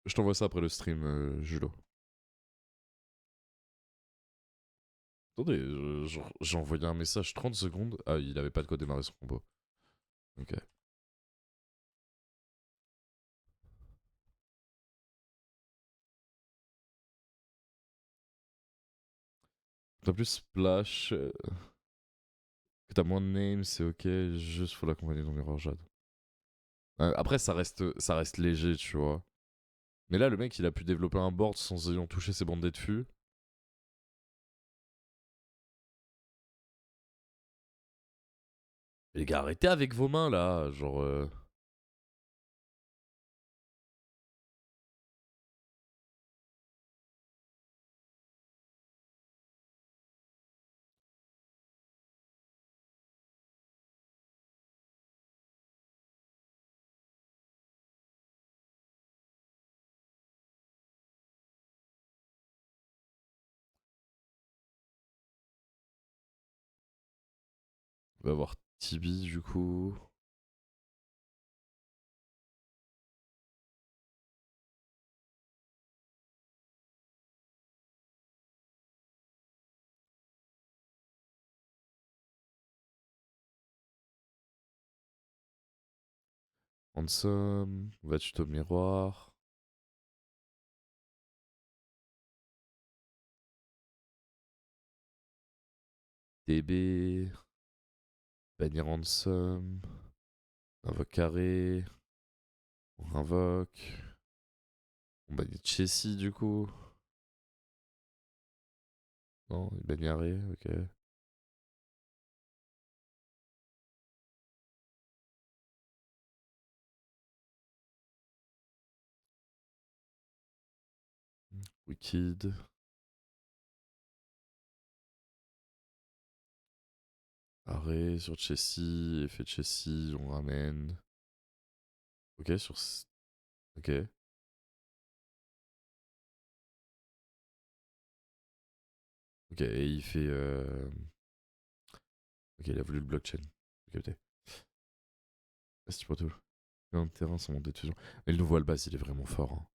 Je t'envoie ça après le stream, Julo. Attendez, j'ai envoyé un message 30 secondes. Ah, il avait pas de quoi démarrer son combo. Ok. T'as plus splash, que t'as moins de names, c'est ok, juste faut l'accompagner dans Mirror Jade. Après, ça reste léger, tu vois. Mais là, le mec, il a pu développer un board sans ayant touché ses bandes de fût. Les gars, arrêtez avec vos mains là, genre. On va avoir Tibi du coup. Handsome, va tuto miroir. DB, bannir Handsome, invoque carré, on invoque. On bannit Chessy du coup. Non, il bannit Arrêt, ok. Wicked. Arrêt sur Chessy, effet Chessy, on ramène. Ok, sur. Ok. Ok, et il fait. Ok, il a voulu le blockchain. Ok, ok. C'est pas tout. Un terrain sans monter toujours. Mais le nouveau Albaz, il est vraiment fort. Hein.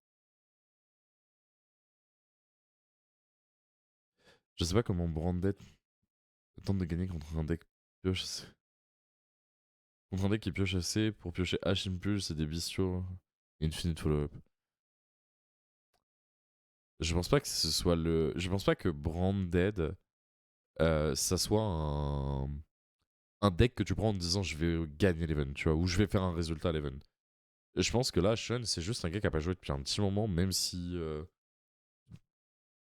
Je sais pas comment Brandet tente de gagner contre un deck pioche. Contre un deck qui pioche assez pour piocher H Impulse et des bestiaux. Infinite Follow-up. Je pense pas que ce soit le. Je pense pas que Branded, ça soit un deck que tu prends en te disant je vais gagner l'event, tu vois, ou je vais faire un résultat à l'event. Je pense que là, Sean, c'est juste un gars qui a pas joué depuis un petit moment, même si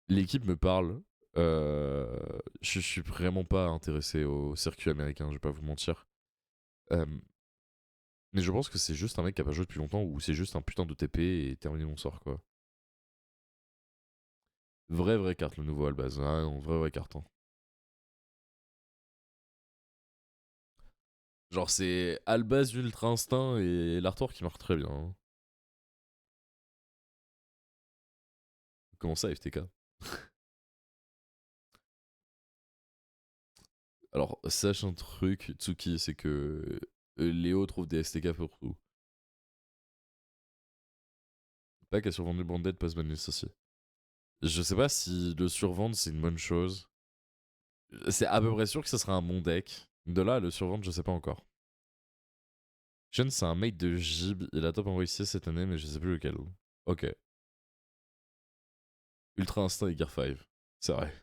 l'équipe me parle. Je suis vraiment pas intéressé au circuit américain, je vais pas vous mentir. Euh, mais je pense que c'est juste un mec qui a pas joué depuis longtemps ou c'est juste un putain de TP et terminé mon sort, quoi. Vraie carte, le nouveau Albaz. Ah, non, vraie carte. Hein. Genre, c'est Albaz, Ultra Instinct et l'artwork qui marque très bien. Hein. Comment ça, FTK? Alors, sache un truc, Tsuki, c'est que Léo trouve des STK pour tout. Pas qu'à survendre le bandit post-banlist aussi. Je sais pas si le survendre c'est une bonne chose. C'est à peu près sûr que ce sera un bon deck. De là, le survendre, je sais pas encore. Shen, c'est un mate de Jib. Il a top envoyé cette année, mais je sais plus lequel. Ok. Ultra Instinct et Gear 5. C'est vrai.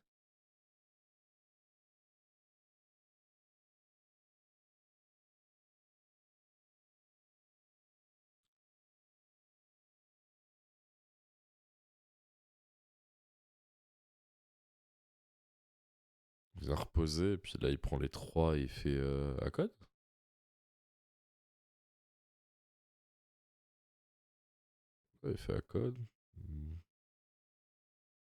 Il a reposé, et puis là, il prend les 3 et il fait à code. Ouais, il fait à code.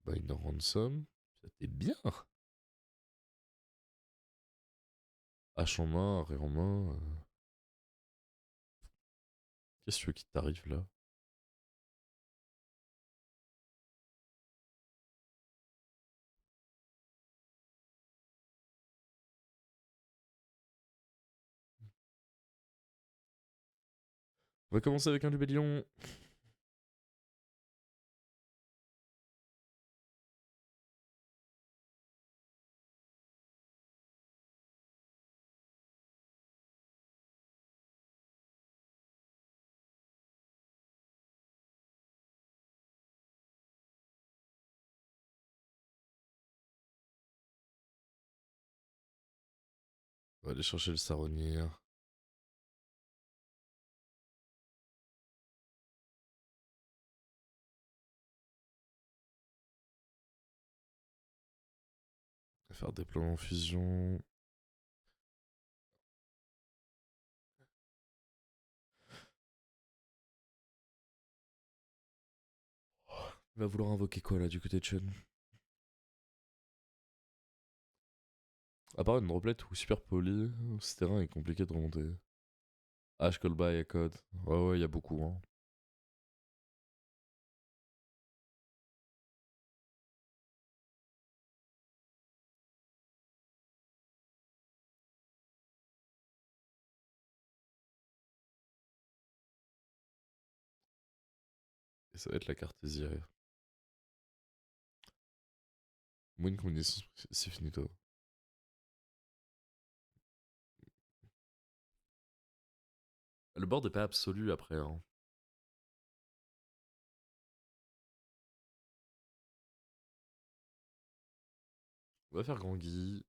Binder Ransom. C'était bien. H en main, arrêt en main. Qu'est-ce qui t'arrive là? On va commencer avec un Lubellion. On va aller chercher le Saronir. On va faire déploiement fusion. Il va vouloir invoquer quoi là du côté de Chen? À part une droplette ou super poli, ce terrain est compliqué de remonter. H, Kolba et Code. Ouais, ouais, il y a beaucoup. Hein. Et ça va être la cartésia. Moi, une combinaison, c'est finito. Le board est pas absolu après. Hein. On va faire Grand Guy.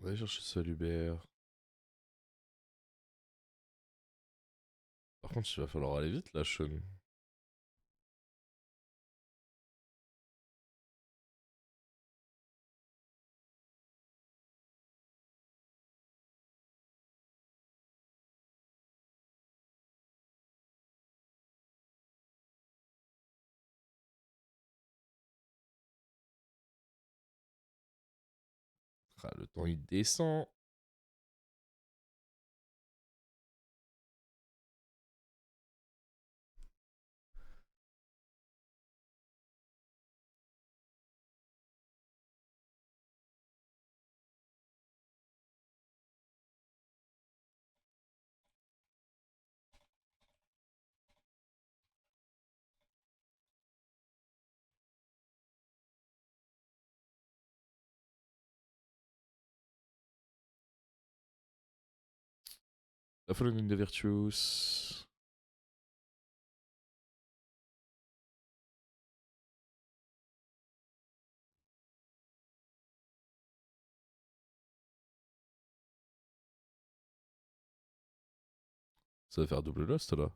On va aller chercher Solubert. Par contre, il va falloir aller vite là, Sean. Ah, le temps il descend. La following de Virtus. Ça va faire double lost là.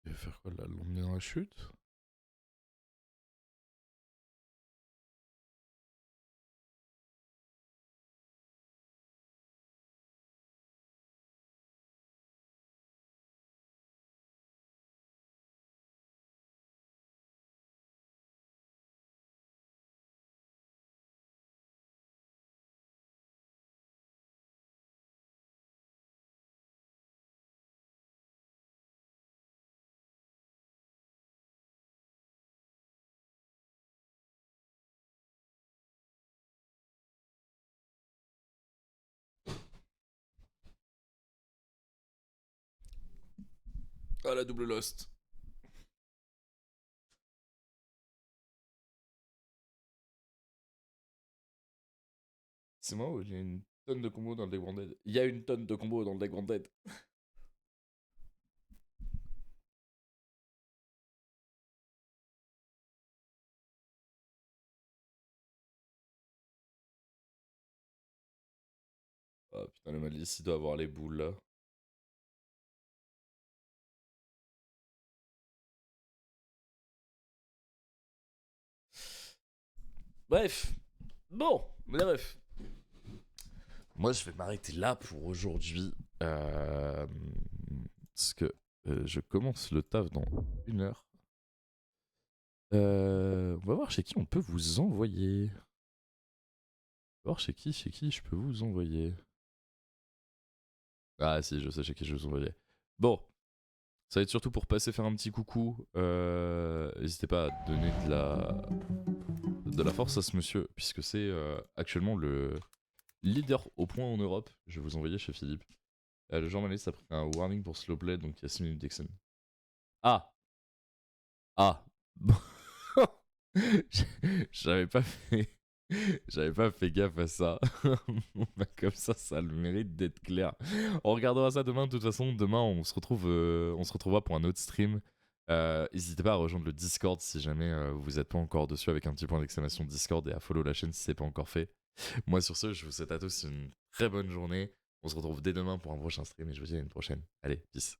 Il va faire quoi là? L'emmener dans la chute? Ah, la double lost. C'est marrant, il y a une tonne de combos dans le deck Branded. Il y a une tonne de combos dans le deck Branded. Ah putain, le Malice, il doit avoir les boules là. Bref. Bon, bref. Moi, je vais m'arrêter là pour aujourd'hui. Parce que je commence le taf dans 1 heure. On va voir chez qui on peut vous envoyer. On va voir chez qui je peux vous envoyer. Ah si, je sais chez qui je vais vous envoyer. Bon, ça va être surtout pour passer faire un petit coucou. N'hésitez pas à donner de la force à ce monsieur, puisque c'est actuellement le leader au point en Europe. Je vais vous envoyer chez Philippe. Le journaliste a pris un warning pour slow play, donc il y a 6 minutes d'Exen. Ah. Ah. Bon. J'avais pas fait... J'avais pas fait gaffe à ça. Comme ça a le mérite d'être clair. On regardera ça demain. De toute façon, demain, on se retrouvera pour un autre stream. N'hésitez pas à rejoindre le Discord si jamais vous n'êtes pas encore dessus avec un petit point d'exclamation Discord et à follow la chaîne si c'est pas encore fait. Moi, sur ce, je vous souhaite à tous une très bonne journée. On se retrouve dès demain pour un prochain stream et je vous dis à une prochaine. Allez, peace.